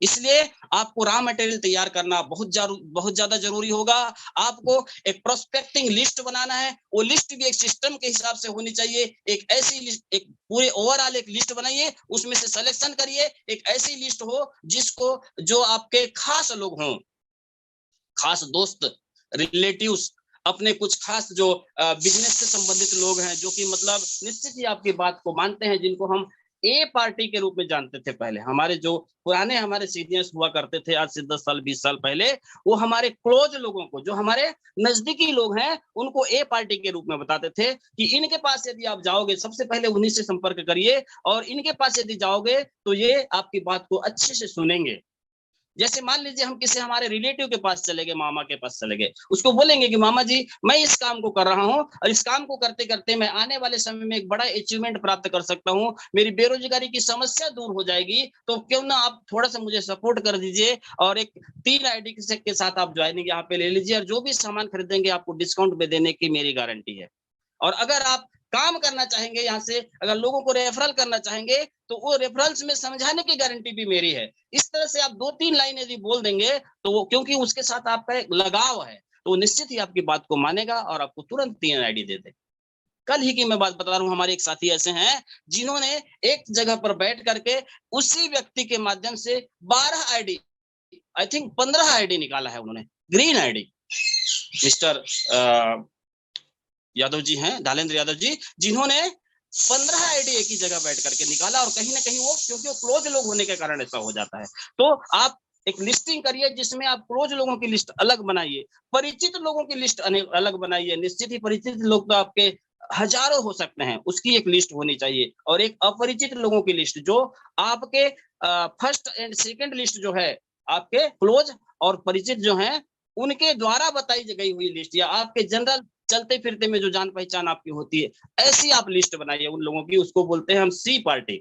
[SPEAKER 1] इसलिए आपको रॉ मटेरियल तैयार करना बहुत ज्यादा जरूरी होगा। आपको एक प्रोस्पेक्टिंग लिस्ट बनाना है, वो लिस्ट भी एक सिस्टम के हिसाब से होनी चाहिए। एक ऐसी लिस्ट, एक पूरे ओवरऑल एक लिस्ट बनाइए, उसमें से सिलेक्शन करिए, एक ऐसी लिस्ट हो जिसको जो आपके खास लोग हों, खास दोस्त, रिलेटिव्स, अपने कुछ खास जो बिजनेस से संबंधित लोग हैं, जो कि मतलब निश्चित ही आपकी बात को मानते हैं, जिनको हम ए पार्टी के रूप में जानते थे। पहले हमारे जो पुराने हमारे सीनियर्स हुआ करते थे आज से 10 साल 20 साल पहले, वो हमारे क्लोज लोगों को, जो हमारे नजदीकी लोग हैं, उनको ए पार्टी के रूप में बताते थे कि इनके पास यदि आप जाओगे सबसे पहले उन्हीं से संपर्क करिए, और इनके पास यदि जाओगे तो ये आपकी बात को अच्छे से सुनेंगे। जैसे मान लीजिए हम किसी हमारे रिलेटिव के पास चले गए, मामा के पास चले गए, उसको बोलेंगे कि मामा जी मैं इस काम को कर रहा हूँ, और इस काम को करते करते मैं आने वाले समय में एक बड़ा अचीवमेंट प्राप्त कर सकता हूँ, मेरी बेरोजगारी की समस्या दूर हो जाएगी, तो क्यों ना आप थोड़ा सा मुझे सपोर्ट कर दीजिए, और एक 3 आईडी के साथ आप ज्वाइनिंग यहाँ पे ले लीजिए, और जो भी सामान खरीदेंगे आपको डिस्काउंट पे देने की मेरी गारंटी है। और अगर आप काम करना चाहेंगे, यहाँ से अगर लोगों को रेफरल करना चाहेंगे, तो वो रेफरल्स में समझाने की गारंटी भी मेरी है। इस तरह से आप 2-3 लाइन यदि बोल देंगे, तो वो, क्योंकि उसके साथ आपका एक लगाव है, तो निश्चित ही आपकी बात को मानेगा और आपको तुरंत 3 आईडी दे दे। कल ही की मैं बात बता रहा हूँ, हमारे एक साथी ऐसे हैं जिन्होंने एक जगह पर बैठ करके उसी व्यक्ति के माध्यम से 12 आईडी, आई थिंक 15 आईडी निकाला है उन्होंने, green ID. Mister Yadav ji हैं, धालेंद्र यादव जी, जिन्होंने 15 आईडी एक ही जगह बैठ करके निकाला, और कहीं ना कहीं वो, क्योंकि वो क्लोज लोग होने के कारण ऐसा हो जाता है। तो आप एक लिस्टिंग करिए जिसमें आप क्लोज लोगों की लिस्ट अलग बनाइए, परिचित लोगों की लिस्ट अलग बनाइए। निश्चित ही परिचित लोग तो आपके हजारों हो सकते हैं, उसकी एक लिस्ट होनी चाहिए, और एक अपरिचित लोगों की लिस्ट, जो आपके फर्स्ट एंड सेकंड लिस्ट जो है, आपके क्लोज और परिचित जो हैं, उनके द्वारा बताई गई हुई लिस्ट, या आपके जनरल चलते फिरते में जो जान पहचान आपकी होती है, ऐसी आप लिस्ट बनाइए उन लोगों की, उसको बोलते हैं हम सी पार्टी।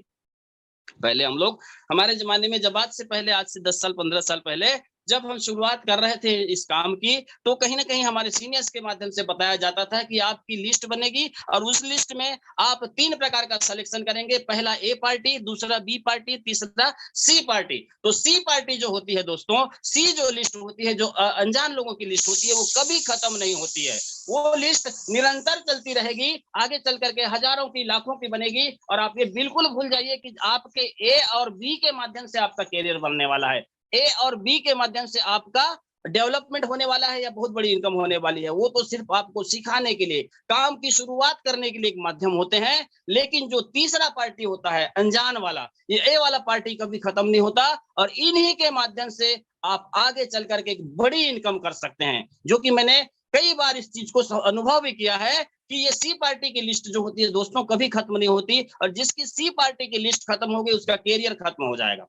[SPEAKER 1] पहले हम लोग, हमारे जमाने में, जब आज से पहले, आज से 10 साल 15 साल पहले जब हम शुरुआत कर रहे थे इस काम की, तो कहीं ना कहीं हमारे सीनियर्स के माध्यम से बताया जाता था कि आपकी लिस्ट बनेगी, और उस लिस्ट में आप 3 प्रकार का सिलेक्शन करेंगे। पहला ए पार्टी, दूसरा बी पार्टी, तीसरा सी पार्टी। तो सी पार्टी जो होती है दोस्तों, सी जो लिस्ट होती है, जो अनजान लोगों की लिस्ट होती है, वो कभी खत्म नहीं होती है। वो लिस्ट निरंतर चलती रहेगी, आगे चल करके हजारों की, लाखों की बनेगी, और आप ये बिल्कुल भूल जाइए कि आपके ए और बी के माध्यम से आपका कैरियर बनने वाला है, ए और बी के माध्यम से आपका डेवलपमेंट होने वाला है, या बहुत बड़ी इनकम होने वाली है। वो तो सिर्फ आपको सिखाने के लिए, काम की शुरुआत करने के लिए एक माध्यम होते हैं। लेकिन जो तीसरा पार्टी होता है, अनजान वाला, ये ए वाला पार्टी कभी खत्म नहीं होता, और इन्हीं के माध्यम से आप आगे चल करके एक बड़ी इनकम कर सकते हैं, जो कि मैंने कई बार इस चीज को अनुभव भी किया है कि ये सी पार्टी की लिस्ट जो होती है दोस्तों, कभी खत्म नहीं होती, और जिसकी सी पार्टी की लिस्ट खत्म हो गई, उसका कैरियर खत्म हो जाएगा।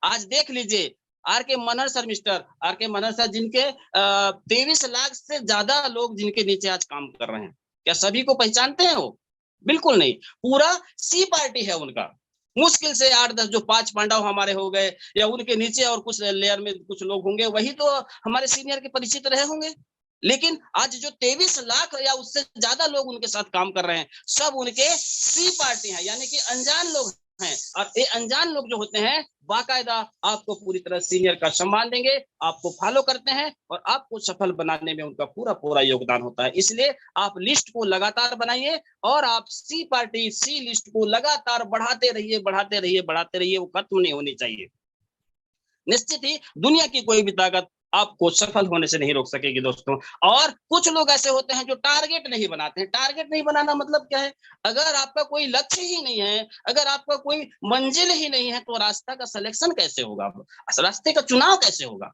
[SPEAKER 1] आज देख लीजिए आर के मनहर सर, मिस्टर आर के मनहर सर, जिनके 23 लाख से ज्यादा लोग जिनके नीचे आज काम कर रहे हैं, क्या सभी को पहचानते हैं वो? बिल्कुल नहीं। पूरा सी पार्टी है उनका। मुश्किल से 8-10 जो 5 पांडव हमारे हो गए, या उनके नीचे और कुछ लेयर में कुछ लोग होंगे, वही तो हमारे सीनियर के परिचित रहे होंगे। लेकिन आज जो 23 लाख या उससे ज्यादा लोग उनके साथ काम कर रहे हैं, सब उनके सी पार्टी हैं, यानी कि अनजान लोग हैं, और ये अनजान लोग जो होते हैं बाकायदा आपको पूरी तरह सीनियर का सम्मान देंगे, आपको फॉलो करते हैं और आपको सफल बनाने में उनका पूरा पूरा योगदान होता है। इसलिए आप लिस्ट को लगातार बनाइए और आप सी पार्टी, सी लिस्ट को लगातार बढ़ाते रहिए, बढ़ाते रहिए, बढ़ाते रहिए, वो खत्म नहीं होनी चाहिए। निश्चित ही दुनिया की कोई भी ताकत आपको सफल होने से नहीं रोक सकेगी दोस्तों। और कुछ लोग ऐसे होते हैं जो टारगेट नहीं बनाते हैं। टारगेट नहीं बनाना मतलब क्या है? अगर आपका कोई लक्ष्य ही नहीं है, अगर आपका कोई मंजिल ही नहीं है, तो रास्ता का सिलेक्शन कैसे होगा? रास्ते का चुनाव कैसे होगा?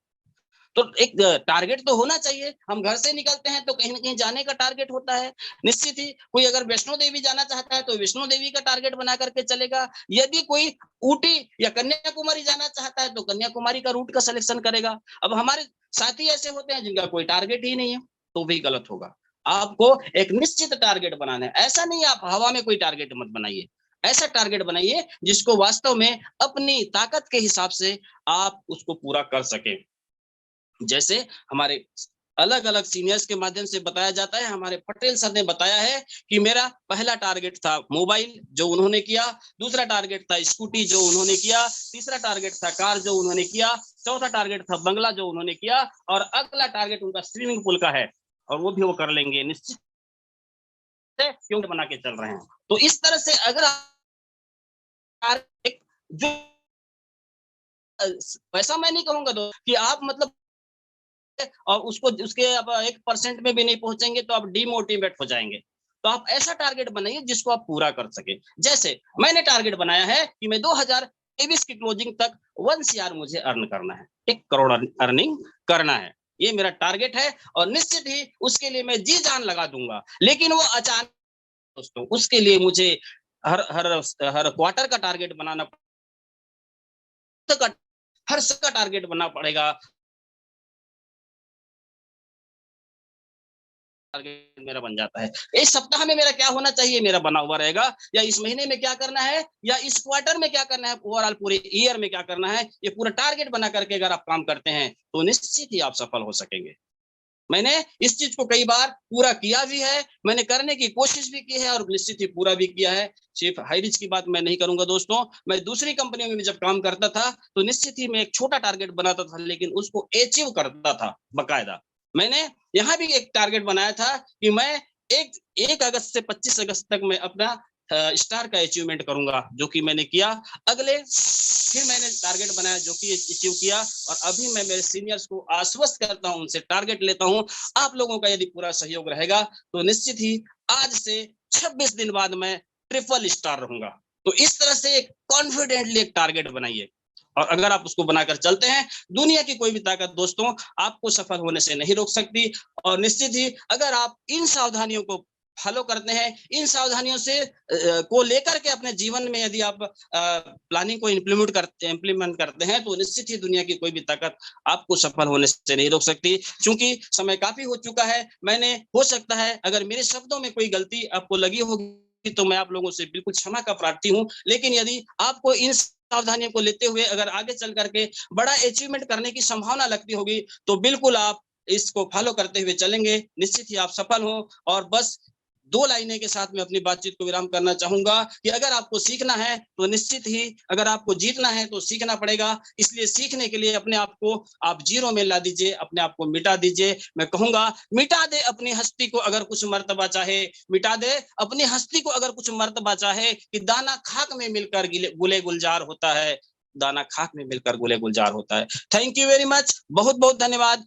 [SPEAKER 1] तो एक टारगेट तो होना चाहिए। हम घर से निकलते हैं तो कहीं ना कहीं जाने का टारगेट होता है। निश्चित ही कोई अगर वैष्णो देवी जाना चाहता है तो वैष्णो देवी का टारगेट बना करके चलेगा। यदि कोई ऊटी या कन्याकुमारी जाना चाहता है तो कन्याकुमारी का रूट का सिलेक्शन करेगा। अब हमारे साथी ऐसे होते हैं जिनका कोई टारगेट ही नहीं है, तो भी गलत होगा। आपको एक निश्चित टारगेट बनाना है। ऐसा नहीं आप हवा में कोई टारगेट मत बनाइए, ऐसा टारगेट बनाइए जिसको वास्तव में अपनी ताकत के हिसाब से आप उसको पूरा कर सके। जैसे हमारे अलग-अलग सीनियर्स के माध्यम से बताया जाता है। हमारे पटेल सर ने बताया है कि मेरा पहला टारगेट था मोबाइल, जो उन्होंने किया। दूसरा टारगेट था स्कूटी, जो उन्होंने किया। तीसरा टारगेट था कार, जो उन्होंने किया। चौथा टारगेट था बंगला, जो उन्होंने किया। और अगला टारगेट उनका स्विमिंग पूल का है, और वो भी वो कर लेंगे निश्चित है, क्योंकि बना के चल रहे हैं। तो इस तरह से अगर एक जो वैसा मैं नहीं कहूंगा कि आप मतलब और उसको उसके अब 1% में भी नहीं पहुंचेंगे तो आप डिमोटिवेट हो जाएंगे। तो आप ऐसा टारगेट बनाइए जिसको आप पूरा कर सके। जैसे मैंने टारगेट बनाया है कि मैं 2023 की क्लोजिंग तक 1 सीआर मुझे अर्न करना है, 1 करोड़ अर्निंग करना है। ये मेरा टारगेट है और निश्चित ही उसके लिए मैं जी जान लगा दूंगा। लेकिन वो अचानक दोस्तों, उसके लिए मुझे हर हर हर क्वार्टर का टारगेट बनाना, हर साल का टारगेट बनाना पड़ेगा। टारगेट मेरा बन जाता है। इस सप्ताह में मेरा क्या होना चाहिए, मेरा बना हुआ रहेगा। या इस महीने में क्या करना है, या इस क्वार्टर में क्या करना है, ओवरऑल पूरे ईयर में क्या करना है, ये पूरा टारगेट बना करके अगर आप काम करते हैं तो निश्चित ही आप सफल हो सकेंगे। मैंने इस चीज को कई बार पूरा किया भी है, मैंने करने की कोशिश भी की है और निश्चित ही पूरा भी किया है। सिर्फ हाई रिच की बात मैं नहीं करूंगा दोस्तों। मैं दूसरी कंपनियों में भी जब काम करता था तो निश्चित ही मैं एक छोटा टारगेट बनाता था, लेकिन उसको अचीव करता था बकायदा। मैंने यहाँ भी एक टारगेट बनाया था कि मैं एक 1 अगस्त से 25 अगस्त तक मैं अपना स्टार का अचीवमेंट करूंगा, जो कि मैंने किया। अगले फिर मैंने टारगेट बनाया जो कि अचीव किया, और अभी मैं मेरे सीनियर्स को आश्वस्त करता हूं, उनसे टारगेट लेता हूं। आप लोगों का यदि पूरा सहयोग रहेगा तो निश्चित ही आज से 26 दिन बाद मैं ट्रिपल स्टार रहूंगा। तो इस तरह से एक कॉन्फिडेंटली एक टारगेट बनाइए, और अगर आप उसको बनाकर चलते हैं, दुनिया की कोई भी ताकत दोस्तों आपको सफल होने से नहीं रोक सकती। और निश्चित ही अगर आप इन सावधानियों को फॉलो करते हैं, इन सावधानियों से को लेकर के अपने जीवन में यदि आप प्लानिंग को इम्प्लीमेंट करते हैं, तो निश्चित ही दुनिया की कोई भी ताकत आपको सफल होने से नहीं रोक सकती। क्योंकि समय काफी हो चुका है। मैंने, हो सकता है अगर मेरे शब्दों में कोई गलती आपको लगी होगी तो मैं आप लोगों से बिल्कुल क्षमा का प्रार्थी हूँ। लेकिन यदि आपको इन सावधानियों को लेते हुए अगर आगे चल करके बड़ा अचीवमेंट करने की संभावना लगती होगी, तो बिल्कुल आप इसको फॉलो करते हुए चलेंगे, निश्चित ही आप सफल हो। और बस 2 लाइनें के साथ में अपनी बातचीत को विराम करना चाहूंगा कि अगर आपको सीखना है तो निश्चित ही, अगर आपको जीतना है तो सीखना पड़ेगा। इसलिए सीखने के लिए अपने आप को आप जीरो में ला दीजिए, अपने आप को मिटा दीजिए। मैं कहूंगा मिटा दे अपनी हस्ती को अगर कुछ मर्तबा चाहे, मिटा दे अपनी हस्ती को अगर कुछ मर्तबा चाहे, कि दाना खाक में मिलकर गुले गुलजार होता है, दाना खाक में मिलकर गुले गुलजार होता है। थैंक यू वेरी मच, बहुत बहुत धन्यवाद।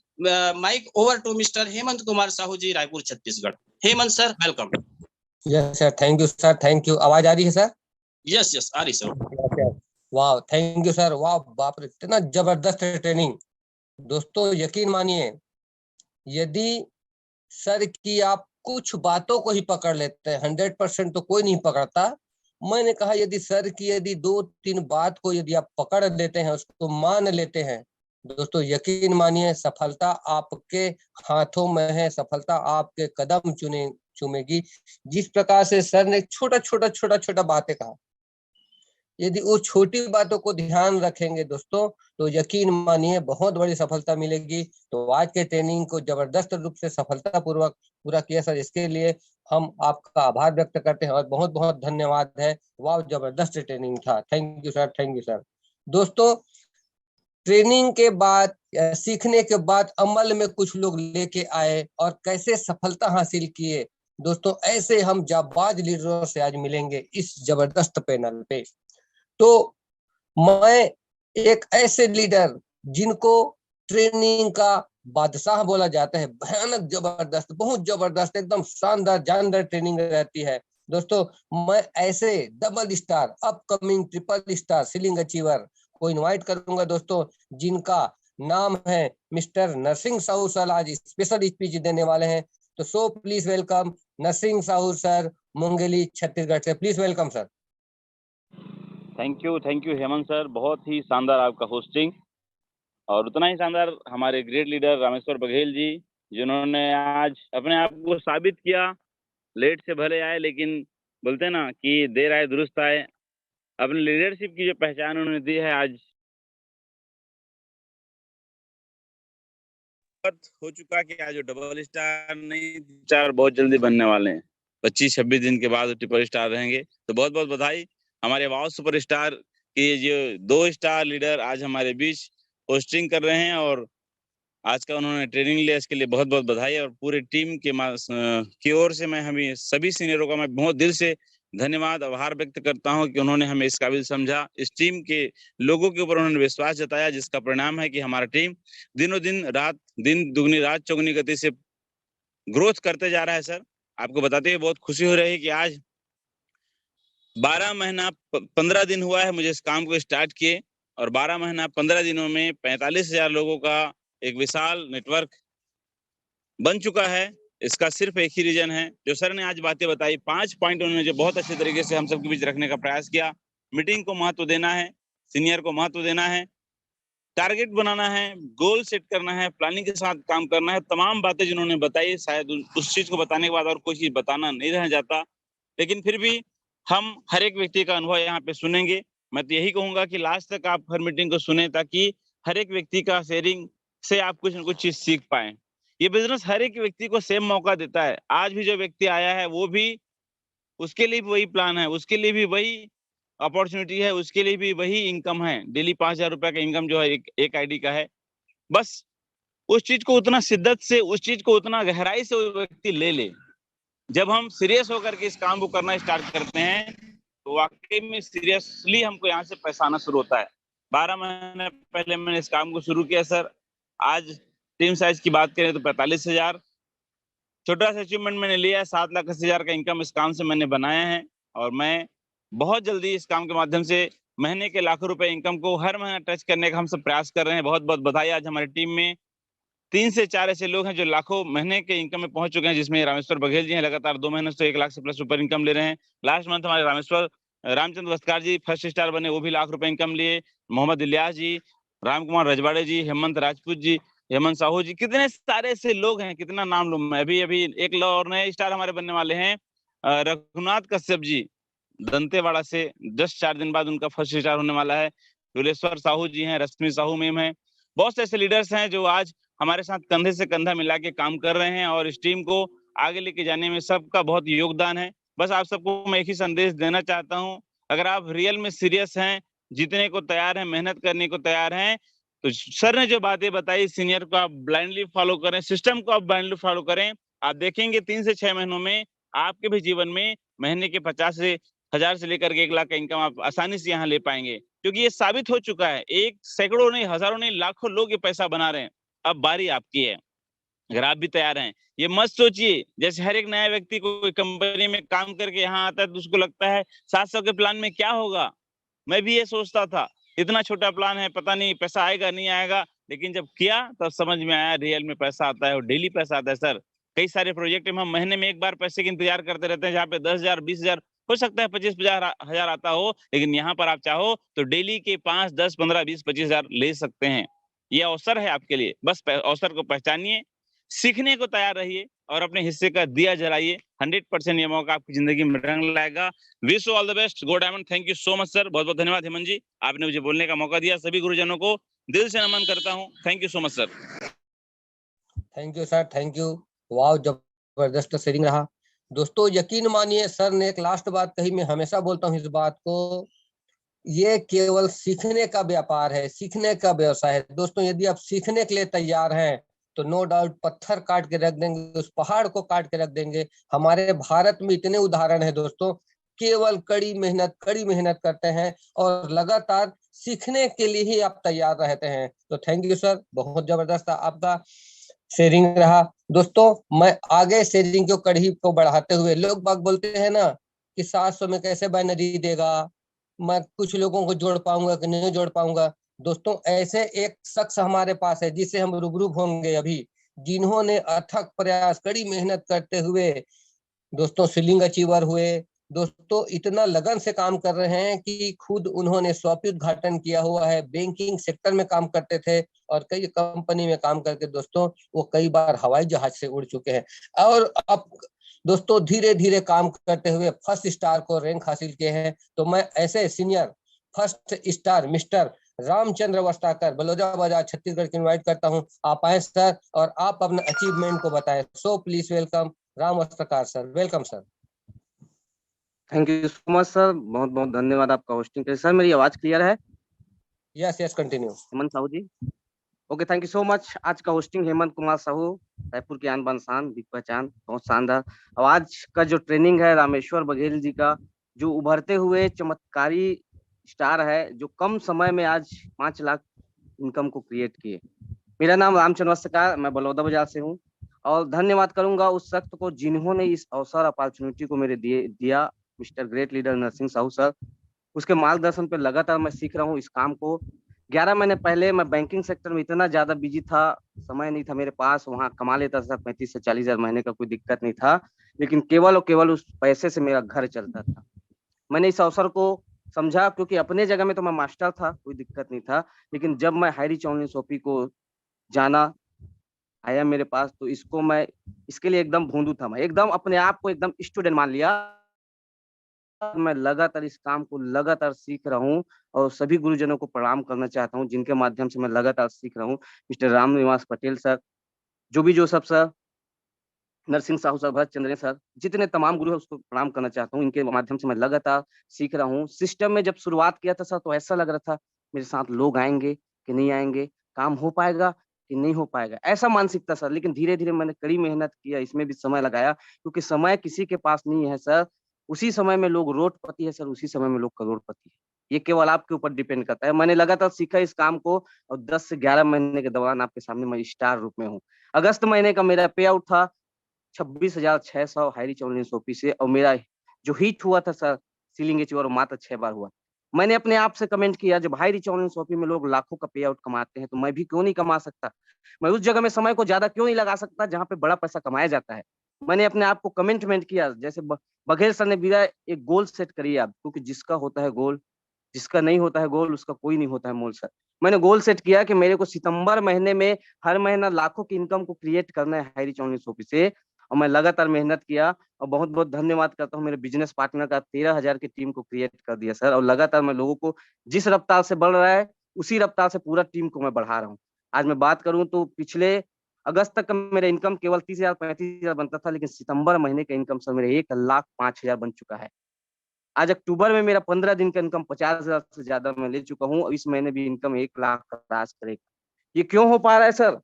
[SPEAKER 1] Mike over to mister Hemant Kumar Sahu ji, Raipur Chhattisgarh. Hemant sir, welcome.
[SPEAKER 4] Yes sir, thank you sir, thank you. आवाज आ रही है सर?
[SPEAKER 1] यस यस, आ रही सर।
[SPEAKER 4] वाह, थैंक यू सर। वाह, बाप रे, इतना जबरदस्त ट्रेनिंग। दोस्तों यकीन मानिए, यदि सर की आप कुछ बातों को ही पकड़ लेते हैं, 100% तो कोई नहीं पकड़ता। मैंने कहा यदि सर की यदि 2-3 बात को यदि आप पकड़ लेते हैं, उसको मान लेते हैं, दोस्तों यकीन मानिए सफलता आपके हाथों में है, सफलता आपके कदम चूमेगी। जिस प्रकार से सर ने छोटा छोटा बातें कहा, यदि उस छोटी बातों को ध्यान रखेंगे दोस्तों, तो यकीन मानिए बहुत बड़ी सफलता मिलेगी। तो आज के ट्रेनिंग को जबरदस्त रूप से सफलतापूर्वक पूरा किया सर, इसके लिए हम आपका आभार व्यक्त करते हैं और बहुत बहुत धन्यवाद है। वाह, जबरदस्त ट्रेनिंग था। Thank you sir, thank you sir. दोस्तों, ट्रेनिंग के बाद या सीखने के बाद अमल में कुछ लोग लेके आए और कैसे सफलता हासिल किए दोस्तों, ऐसे हम जाबाज लीडरों से आज मिलेंगे इस जबरदस्त पैनल पे। तो मैं एक ऐसे लीडर जिनको ट्रेनिंग का बादशाह बोला जाता है, भयानक जबरदस्त, बहुत जबरदस्त, एकदम शानदार जानदार ट्रेनिंग रहती है दोस्तों। मैं ऐसे double star, upcoming triple star ceiling achiever को इनवाइट करूंगा दोस्तों, जिनका नाम है मिस्टर नरसिंह साहू सर। आज स्पेशल स्पीच देने वाले हैं। तो so please welcome Narsingh Sahu sir, Mungeli Chhattisgarh से। Please welcome sir.
[SPEAKER 2] Thank you Hemant sir, बहुत ही शानदार आपका होस्टिंग। और उतना ही शानदार हमारे ग्रेट लीडर रामेश्वर बघेल जी, जिन्होंने आज अपने आप को साबित किया। लेट से भले आए, लेकिन बोलते हैं ना कि देर आए दुरुस्त आए। अपनी लीडरशिप की जो पहचान उन्होंने दी है आज हो चुका कि आज डबल स्टार नहीं, स्टार बहुत जल्दी बनने वाले हैं। 25-26 दिन के बाद ट्रिपल स्टार रहेंगे। तो बहुत बहुत बधाई हमारे वाव सुपर स्टार के जो 2 स्टार लीडर आज हमारे बीच होस्टिंग कर रहे हैं, और आज का उन्होंने ट्रेनिंग लिया, इसके लिए बहुत बहुत बधाई। और पूरे टीम के की ओर से मैं हमें सभी सीनियरों का मैं बहुत दिल से धन्यवाद आभार व्यक्त करता हूं कि उन्होंने हमें इस काबिल समझा। इस टीम के लोगों के ऊपर उन्होंने विश्वास जताया, जिसका परिणाम है कि हमारा टीम दिन दुगनी रात चौगुनी गति से ग्रोथ करते जा रहा है। सर, आपको बताते हुए बहुत खुशी हो रही है कि आज 12 महीना 15 दिन हुआ है मुझे इस काम को स्टार्ट किए, और 12 महीना 15 दिनों में 45,000 लोगों का एक विशाल नेटवर्क बन चुका है। इसका सिर्फ एक ही रीजन है, जो सर ने आज बातें बताई, 5 पॉइंट उन्होंने जो बहुत अच्छे तरीके से हम सबके बीच रखने का प्रयास किया। मीटिंग को महत्व देना है, सीनियर को महत्व देना है, टारगेट बनाना है, गोल सेट करना है, प्लानिंग के साथ काम करना है। तमाम बातें जिन्होंने बताई, शायद उस चीज को बताने के बाद और कोई चीज बताना नहीं रह जाता, लेकिन फिर भी हम हर एक व्यक्ति का अनुभव यहाँ पे सुनेंगे। मैं तो यही कहूंगा कि लास्ट तक आप हर मीटिंग को सुने, ताकि हर एक व्यक्ति का शेयरिंग से आप कुछ न कुछ चीज सीख पाए। ये बिजनेस हर एक व्यक्ति को सेम मौका देता है। आज भी जो व्यक्ति आया है, वो भी, उसके लिए भी वही प्लान है, उसके लिए भी वही अपॉर्चुनिटी है, उसके लिए भी वही इनकम है। डेली 5,000 रुपए का इनकम जो है एक आईडी का है। बस उस चीज को उतना शिद्दत से, उस चीज को उतना गहराई से वो व्यक्ति ले ले। जब हम सीरियस होकर के इस काम को करना स्टार्ट करते हैं, तो वाकई में सीरियसली हमको यहाँ से पैसा आना शुरू होता है। 12 महीने पहले मैंने इस काम को शुरू किया सर। आज टीम साइज की बात करें तो 45,000 छोटा सा अचीवमेंट मैंने लिया है। 7,80,000 का इनकम इस काम से मैंने बनाया है, और मैं बहुत जल्दी इस काम के माध्यम से महीने के लाखों रुपए इनकम को हर महीना टच करने का हम सब प्रयास कर रहे हैं। बहुत बहुत बधाई। आज हमारी टीम में 3 से 4 ऐसे लोग हैं जो लाखों महीने के इनकम में पहुंच चुके हैं, जिसमें रामेश्वर बघेल जी हैं, लगातार 2 महीने से 1 लाख से प्लस ऊपर इनकम ले रहे हैं। लास्ट मंथ हमारे रामेश्वर रामचंद्र वस्कार जी फर्स्ट स्टार बने, वो भी लाख रुपए इनकम लिए। मोहम्मद इलियास जी, राम कुमार रजवाड़े जी, हेमंत राजपूत जी, हेमंत साहू जी, कितने सारे ऐसे लोग हैं, कितना नाम लूं मैं। अभी अभी एक और नए स्टार हमारे बनने वाले हैं, रघुनाथ कश्यप जी, दंतेवाड़ा से। जस्ट 4 दिन बाद उनका फर्स्ट स्टार होने वाला है। दुलेश्वर साहू जी हैं, रश्मि साहू मैम है। बहुत से ऐसे लीडर्स हैं जो आज हमारे साथ कंधे से कंधा मिला के काम कर रहे हैं, और इस टीम को आगे लेके जाने में सबका बहुत योगदान है। बस आप सबको मैं एक ही संदेश देना चाहता हूं, अगर आप रियल में सीरियस हैं, जीतने को तैयार हैं, मेहनत करने को तैयार हैं, तो सर ने जो बातें बताई, सीनियर को आप ब्लाइंडली फॉलो करें, सिस्टम को आप ब्लाइंडली फॉलो करें। आप देखेंगे 3 से 6 महीनों में आपके भी जीवन में महीने के 50,000 से लेकर के 1 लाख का इनकम आप आसानी से यहाँ ले पाएंगे, क्योंकि ये साबित हो चुका है। एक सैकड़ों नहीं, हजारों नहीं, लाखों लोग ये पैसा बना रहे हैं। अब बारी आपकी है, अगर आप भी तैयार हैं। ये मत सोचिए, जैसे हर एक नया व्यक्ति कोई कंपनी में काम करके यहाँ आता है तो उसको लगता है 700 के प्लान में क्या होगा। मैं भी ये सोचता था, इतना छोटा प्लान है, पता नहीं पैसा आएगा नहीं आएगा, लेकिन जब किया तब समझ में आया रियल में पैसा आता है, और डेली पैसा आता है सर। कई सारे प्रोजेक्ट में हम महीने में एक बार पैसे का इंतजार करते रहते हैं, जहाँ पे 10,000 20,000 हो सकता है 25,000 आता हो, लेकिन यहाँ पर आप चाहो तो डेली के 5 10 15 20 25,000 ले सकते हैं। ये अवसर है आपके लिए, बस अवसर को पहचानिए, सीखने को तैयार रहिए, और अपने हिस्से का दिया जलाइए। 100% ये मौका आपकी जिंदगी में रंग लाएगा। Wish all the best go diamond. Thank you so much sir, बहुत बहुत धन्यवाद हेमंत जी, आपने मुझे बोलने का मौका दिया। सभी गुरुजनों को दिल से नमन करता हूँ। Thank you so much sir.
[SPEAKER 4] Thank you sir, thank you. वाह, जबरदस्त शेयरिंग रहा। दोस्तों यकीन मानिए, सर ने एक लास्ट बात कही, मैं हमेशा बोलता हूँ इस बात को, ये केवल सीखने का व्यापार है, सीखने का व्यवसाय है। दोस्तों यदि आप सीखने के लिए तैयार हैं तो नो डाउट पत्थर काट के रख देंगे, उस पहाड़ को काट के रख देंगे। हमारे भारत में इतने उदाहरण है दोस्तों, केवल कड़ी मेहनत करते हैं और लगातार सीखने के लिए ही आप तैयार रहते हैं। तो थैंक यू सर, बहुत जबरदस्त आपका शेयरिंग रहा। दोस्तों मैं आगे शेयरिंग को कड़ी को बढ़ाते हुए, लोग बाग बोलते हैं ना कि 700 में कैसे बाइनरी देगा, मैं कुछ लोगों को जोड़ पाऊंगा कि नहीं जोड़ पाऊंगा। दोस्तों ऐसे एक शख्स हमारे पास है जिससे हम रूबरू होंगे अभी, जिन्होंने अथक प्रयास कड़ी मेहनत करते हुए दोस्तों सीलिंग अचीवर हुए। दोस्तों इतना लगन से काम कर रहे हैं कि खुद उन्होंने शॉप उद्घाटन किया हुआ है, बैंकिंग सेक्टर में काम करते थे और कई कंपनी में काम करके दोस्तों वो कई बार हवाई जहाज से उड़ चुके हैं और अब दोस्तों धीरे धीरे काम करते हुए फर्स्ट स्टार को रैंक हासिल किए हैं। तो मैं ऐसे senior first star mister Ramchandra Vastakar Baloda Bazar Chhattisgarh को इनवाइट करता हूं। आप आए सर और आप अपने अचीवमेंट को बताएं। सो please welcome Ram Vastrakar sir, welcome sir.
[SPEAKER 5] Thank you so much sir, बहुत बहुत धन्यवाद आपका होस्टिंग के लिए। सर मेरी आवाज क्लियर है?
[SPEAKER 4] Yes yes continue.
[SPEAKER 5] Hemant Sahu ji, okay, thank you so much. आज का होस्टिंग हेमंत कुमार साहू, रायपुर की आन बान शान, बिग पहचान, बहुत शानदार। और आज का जो ट्रेनिंग है रामेश्वर बघेल जी का, जो उभरते हुए चमत्कारी स्टार है, जो कम समय में आज 5 लाख इनकम को क्रिएट किए। मेरा नाम रामचंद्र वस्त्रकार, मैं बलौदा बाजार से हूँ और धन्यवाद करूंगा उस शख्स को जिन्होंने इस अवसर अपॉर्चुनिटी को मेरे दिया, mister great leader Narsingh Sahu sir. उसके मार्गदर्शन पे लगातार मैं सीख रहा हूँ इस काम को। 11 महीने पहले मैं बैंकिंग सेक्टर में इतना ज्यादा बिजी था, समय नहीं था मेरे पास, वहां कमा लेता था 35 से 40 हजार महीने का, कोई दिक्कत नहीं था, लेकिन केवल और केवल उस पैसे से मेरा घर चलता था। मैंने इस अवसर को समझा क्योंकि अपने जगह में तो मैं मास्टर था, कोई दिक्कत नहीं था, लेकिन जब मैं हाई रिच ऑनलाइन शॉपिंग को जाना, आया मेरे पास, तो इसको मैं इसके लिए एकदम भोंदू था। मैं एकदम अपने आप को एकदम स्टूडेंट मान लिया। मैं लगातार इस काम को लगातार सीख रहा हूँ और सभी गुरुजनों को प्रणाम करना चाहता हूँ जिनके माध्यम से मैं लगातार सीख रहा हूँ। मिस्टर राम निवास पटेल सर, जो सब सर, नरसिंह साहू सर, भरत चंद्र सर, जितने तमाम गुरु है उसको प्रणाम करना चाहता हूँ। इनके माध्यम से मैं लगातार सीख रहा हूँ। सिस्टम में जब शुरुआत किया था सर तो ऐसा लग रहा था मेरे साथ लोग आएंगे कि नहीं आएंगे, काम हो पाएगा कि नहीं हो पाएगा, ऐसा मानसिकता सर। लेकिन धीरे धीरे मैंने कड़ी मेहनत किया, इसमें भी समय लगाया, क्योंकि समय किसी के पास नहीं है सर। उसी समय में लोग रोडपति है सर, उसी समय में लोग करोड़पति है। ये केवल आपके ऊपर डिपेंड करता है। मैंने लगातार सीखा इस काम को और 10 से 11 महीने के दौरान आपके सामने मैं स्टार रूप में हूँ। अगस्त महीने का मेरा पे आउट था 26,600 हाई रिच ऑनलाइन शॉपिंग से, और मेरा जो हिट हुआ था सर सीलिंग एचीवर मात्र 6 बार हुआ। मैंने अपने आप से कमेंट किया, जब हाई रिच ऑनलाइन शॉपिंग में लोग लाखों का पे आउट कमाते हैं तो मैं भी क्यों नहीं कमा सकता? मैं उस जगह में समय को ज्यादा क्यों नहीं लगा सकता जहां पे बड़ा पैसा कमाया जाता है? मैंने अपने आप को कमिटमेंट किया, जैसे बघेल सर ने भी एक गोल सेट करिए आप, क्योंकि जिसका होता है गोल, जिसका नहीं होता है गोल, उसका कोई नहीं होता है मोल सर। मैंने गोल सेट किया कि मेरे को सितंबर महीने में हर महीना लाखों की इनकम को क्रिएट करना है हाई रिच ऑनलाइन शॉपिंग से, और मैं लगातार मेहनत किया। और बहुत बहुत धन्यवाद करता हूँ मेरे बिजनेस पार्टनर का, 13,000 की टीम को क्रिएट कर दिया सर। और लगातार मैं लोगों को, जिस रफ्तार से बढ़ रहा है उसी रफ्तार से पूरा टीम को मैं बढ़ा रहा हूँ। आज मैं बात करूँ तो पिछले अगस्त तक मेरा इनकम केवल 30,000 35,000 बनता था, लेकिन सितंबर महीने का इनकम सर मेरे 1,05,000 बन चुका है। आज अक्टूबर में मेरा 15 दिन का इनकम 50,000 से ज्यादा मैं ले चुका हूँ, और इस महीने भी इनकम 1,00,000 क्रॉस करेगा। ये क्यों हो पा रहा है सर?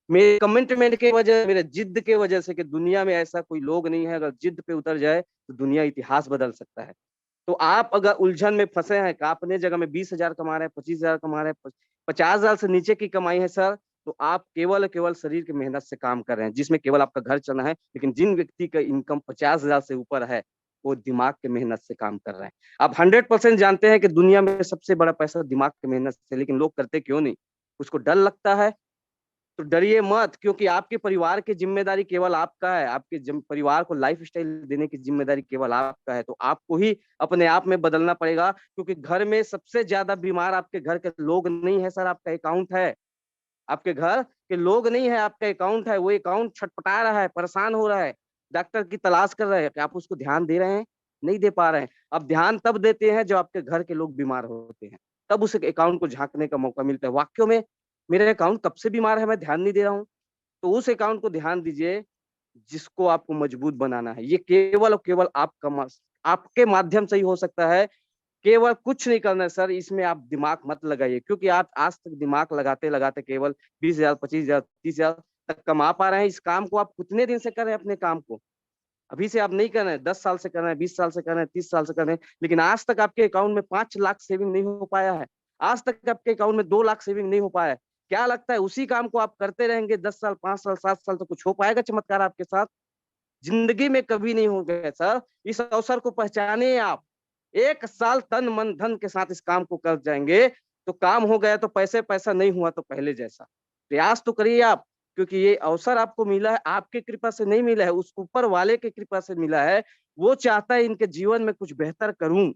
[SPEAKER 5] मेरे कमिटमेंट के वजह, मेरे जिद्द के वजह से, कि दुनिया में ऐसा कोई लोग नहीं है, अगर जिद्द पे उतर जाए तो दुनिया इतिहास बदल सकता है। तो आप अगर उलझन में फंसे हैं कि आप अपने जगह में 20,000 कमा रहे हैं, 25,000 कमा रहे हैं, 50,000 से नीचे की कमाई है सर, तो आप केवल केवल शरीर की मेहनत से काम कर रहे हैं, जिसमें केवल आपका घर चलना है। लेकिन जिन व्यक्ति का इनकम 50,000 से ऊपर है, वो दिमाग के मेहनत से काम कर रहे हैं। आप 100% जानते हैं कि दुनिया में सबसे बड़ा पैसा दिमाग की मेहनत से, लेकिन लोग करते क्यों नहीं? उसको डर लगता है। तो डरिए मत, क्योंकि आपके परिवार की जिम्मेदारी केवल आपका है। आपके परिवार को लाइफ स्टाइल देने की जिम्मेदारी केवल आपका है। तो आपको ही अपने आप में बदलना पड़ेगा, क्योंकि घर में सबसे ज्यादा बीमार आपके घर के लोग नहीं है सर, आपका अकाउंट है। आपके घर आपके लोग नहीं है, आपका अकाउंट है, वो अकाउंट छटपटा रहा है, परेशान हो रहा है, डॉक्टर की तलाश कर रहे हैं, क्या आप उसको ध्यान दे रहे हैं? नहीं दे पा रहे हैं। अब ध्यान तब देते हैं जब आपके घर के लोग बीमार होते हैं, तब उस अकाउंट को झांकने का मौका मिलता है। वाक्यों में मेरा अकाउंट कब से बीमार है, मैं ध्यान नहीं दे रहा हूँ। तो उस अकाउंट को ध्यान दीजिए जिसको आपको मजबूत बनाना है। ये केवल और केवल आपके माध्यम से ही हो सकता है। केवल कुछ नहीं करना है सर, इसमें आप दिमाग मत लगाइए, क्योंकि आप आज तक दिमाग लगाते लगाते केवल 20,000, 25,000, 30,000 तक कमा पा रहे हैं। इस काम को आप कितने दिन से कर रहे हैं? अपने काम को अभी से आप नहीं कर रहे हैं, 10 साल से कर रहे हैं, 20 साल से कर रहे हैं, 30 साल से कर रहे हैं, लेकिन आज तक आपके अकाउंट में 5 लाख सेविंग नहीं हो पाया है। आज तक आपके अकाउंट में 2 लाख सेविंग नहीं हो पाया है। क्या लगता है उसी काम को आप करते रहेंगे 10 साल, 5 साल, 7 साल, तो कुछ हो पाएगा चमत्कार आपके साथ? जिंदगी में कभी नहीं हो गया सर। इस अवसर को पहचाने आप। 1 साल तन मन धन के साथ इस काम को कर जाएंगे तो काम हो गया। तो पैसा नहीं हुआ तो पहले जैसा। प्रयास तो करिए आप, क्योंकि ये अवसर आपको मिला है, आपके कृपा से नहीं मिला है, उस ऊपर वाले के कृपा से मिला है। वो चाहता है इनके जीवन में कुछ बेहतर करूं,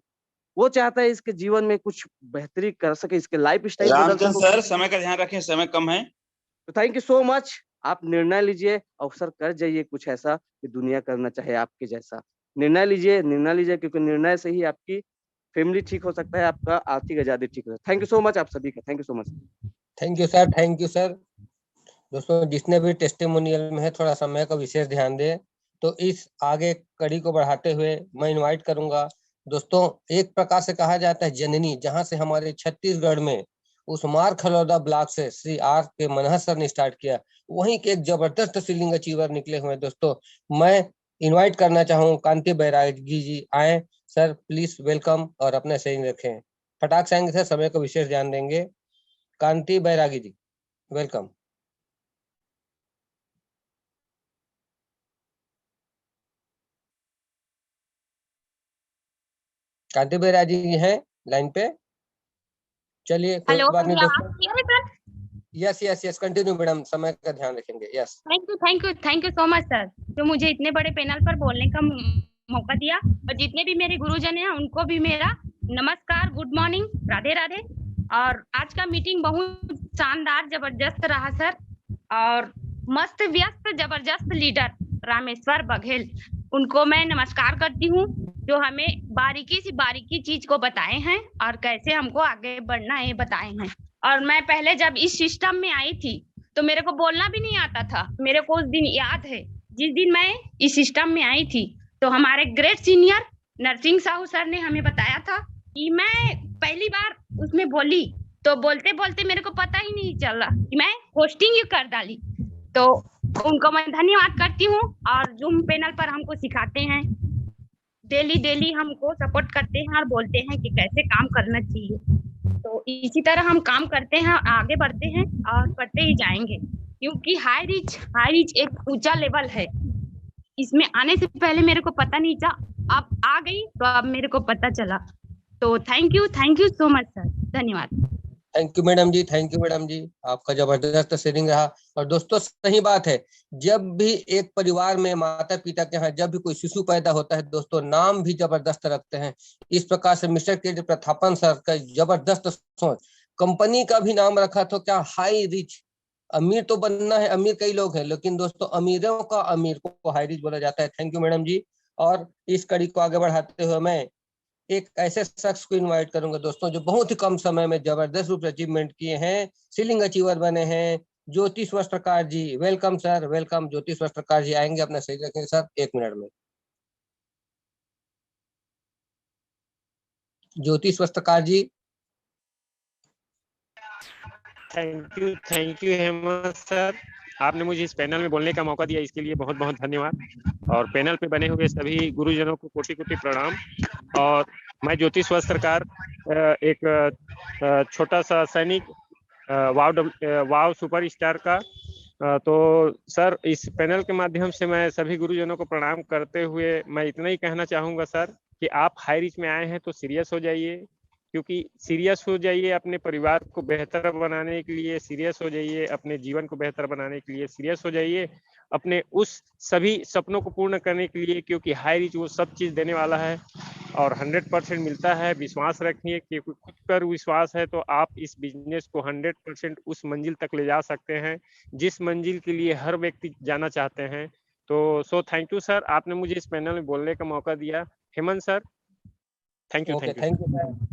[SPEAKER 5] वो चाहता है इसके जीवन में कुछ बेहतरी कर सके, इसके लाइफ स्टाइल बदल
[SPEAKER 2] रामचंद्र
[SPEAKER 5] सके।
[SPEAKER 2] सर, समय का ध्यान रखें, समय कम है।
[SPEAKER 5] तो थैंक यू सो मच। आप निर्णय लीजिए, अवसर कर जाइए कुछ ऐसा कि दुनिया करना चाहे आपके जैसा। निर्णय लीजिए, क्योंकि निर्णय से ही आपकी फैमिली ठीक हो सकता है, आपका आर्थिक आजादी ठीक हो सकता है। थैंक यू सो मच आप सभी का। Thank you so much.
[SPEAKER 4] Thank you sir, thank you sir. दोस्तों जितने भी टेस्टिमोनियल में है थोड़ा समय का विशेष ध्यान दें। तो इस आगे कड़ी को बढ़ाते हुए मैं इनवाइट करूंगा दोस्तों, एक प्रकार से कहा जाता है जननी, जहां से हमारे छत्तीसगढ़ में उसमार खलौदा ब्लॉक से श्री आर के मनहर सर ने स्टार्ट किया, वहीं के एक जबरदस्त सीलिंग अचीवर निकले हुए दोस्तों। मैं इनवाइट करना चाहूँ कांति बैरागी जी, आए सर, प्लीज वेलकम और अपना सेविंग रखें। फटाक से आएंगे सर, समय का विशेष ध्यान देंगे। कांति बैरागी जी, वेलकम। कांति बैरागी जी हैं लाइन पे? चलिए कोई
[SPEAKER 6] हेलो,
[SPEAKER 4] बात नहीं
[SPEAKER 6] मेरी
[SPEAKER 4] दोस्तों।
[SPEAKER 6] आवाज क्लियर है सर?
[SPEAKER 4] यस कंटिन्यू मैडम, समय का ध्यान रखेंगे। Yes
[SPEAKER 6] thank you so much sir, जो मुझे इतने बड़े पैनल पर बोलने का मौका दिया। और जितने भी मेरे गुरुजन हैं उनको भी मेरा नमस्कार, गुड मॉर्निंग, राधे राधे। और आज का मीटिंग बहुत शानदार जबरदस्त रहा सर, और मस्त व्यस्त जबरदस्त लीडर रामेश्वर बघेल, उनको मैं नमस्कार करती हूँ, जो हमें बारीकी से बारीकी चीज को बताए हैं और कैसे हमको आगे बढ़ना है बताए हैं। और मैं पहले जब इस सिस्टम में आई थी तो मेरे को बोलना भी नहीं आता था। मेरे को उस दिन याद है, जिस दिन मैं इस सिस्टम में आई थी, तो हमारे great senior Narsingh Sahu sir ने हमें बताया था कि मैं पहली बार उसमें बोली, तो बोलते बोलते मेरे को पता ही नहीं चला कि मैं होस्टिंग ही कर डाली। तो उनको मैं धन्यवाद करती हूँ। और जूम पैनल पर हमको सिखाते हैं, डेली हमको सपोर्ट करते हैं और बोलते हैं कि कैसे काम करना चाहिए। तो इसी तरह हम काम करते हैं, आगे बढ़ते हैं और करते ही जाएंगे, क्योंकि हाई रीच एक ऊंचा लेवल है। इसमें आने से पहले मेरे को पता नहीं था, अब आ गई तो अब मेरे को पता चला। तो thank you so much sir, धन्यवाद।
[SPEAKER 4] Thank you madam ji, thank you madam ji, आपका जबरदस्त शेयरिंग रहा। और दोस्तों सही बात है, जब भी एक परिवार में माता पिता के यहाँ जब भी कोई शिशु पैदा होता है दोस्तों, नाम भी जबरदस्त रखते हैं। इस प्रकार से मिस्टर के प्रथापन सर का जबरदस्त सोच, कंपनी का भी नाम रखा तो क्या हाई रिच। अमीर तो बनना है, अमीर कई लोग हैं, लेकिन दोस्तों अमीरों का अमीर को हाई रिच बोला जाता है। थैंक यू मैडम जी। और इस कड़ी को आगे बढ़ाते हुए मैं एक ऐसे शख्स को इनवाइट करूंगा दोस्तों, जो बहुत ही कम समय में जबरदस्त रूप से अचीवमेंट किए हैं, सीलिंग अचीवर बने हैं, Jyotish Vastrakar ji. Welcome sir, welcome. Jyotish Vastrakar जी आएंगे, अपना सही रखेंगे सर 1 मिनट में। ज्योतिष वस्त्रकार जी।
[SPEAKER 7] थैंक यू हेमंत सर, आपने मुझे इस पैनल में बोलने का मौका दिया, इसके लिए बहुत बहुत धन्यवाद। और पैनल पे बने हुए सभी गुरुजनों को कोटि कोटि प्रणाम। और मैं ज्योतिष वस्त्रकार, एक छोटा सा सैनिक, वाव सुपर स्टार का। तो सर, इस पैनल के माध्यम से मैं सभी गुरुजनों को प्रणाम करते हुए मैं इतना ही कहना चाहूँगा सर कि आप हाई रिच में आए हैं तो सीरियस हो जाइए, क्योंकि सीरियस हो जाइए, अपने परिवार को बेहतर बनाने के लिए सीरियस हो जाइए, अपने जीवन को बेहतर बनाने के लिए सीरियस हो जाइए, अपने उस सभी सपनों को पूर्ण करने के लिए, क्योंकि हाई रिच वो सब चीज देने वाला है और 100% मिलता है। विश्वास रखिए, क्योंकि खुद पर विश्वास है तो आप इस बिजनेस को 100% उस मंजिल तक ले जा सकते हैं जिस मंजिल के लिए हर व्यक्ति जाना चाहते हैं। तो सो थैंक यू सर, आपने मुझे इस पैनल में बोलने का मौका दिया। Hemant sir, thank you.
[SPEAKER 4] Okay, thank you.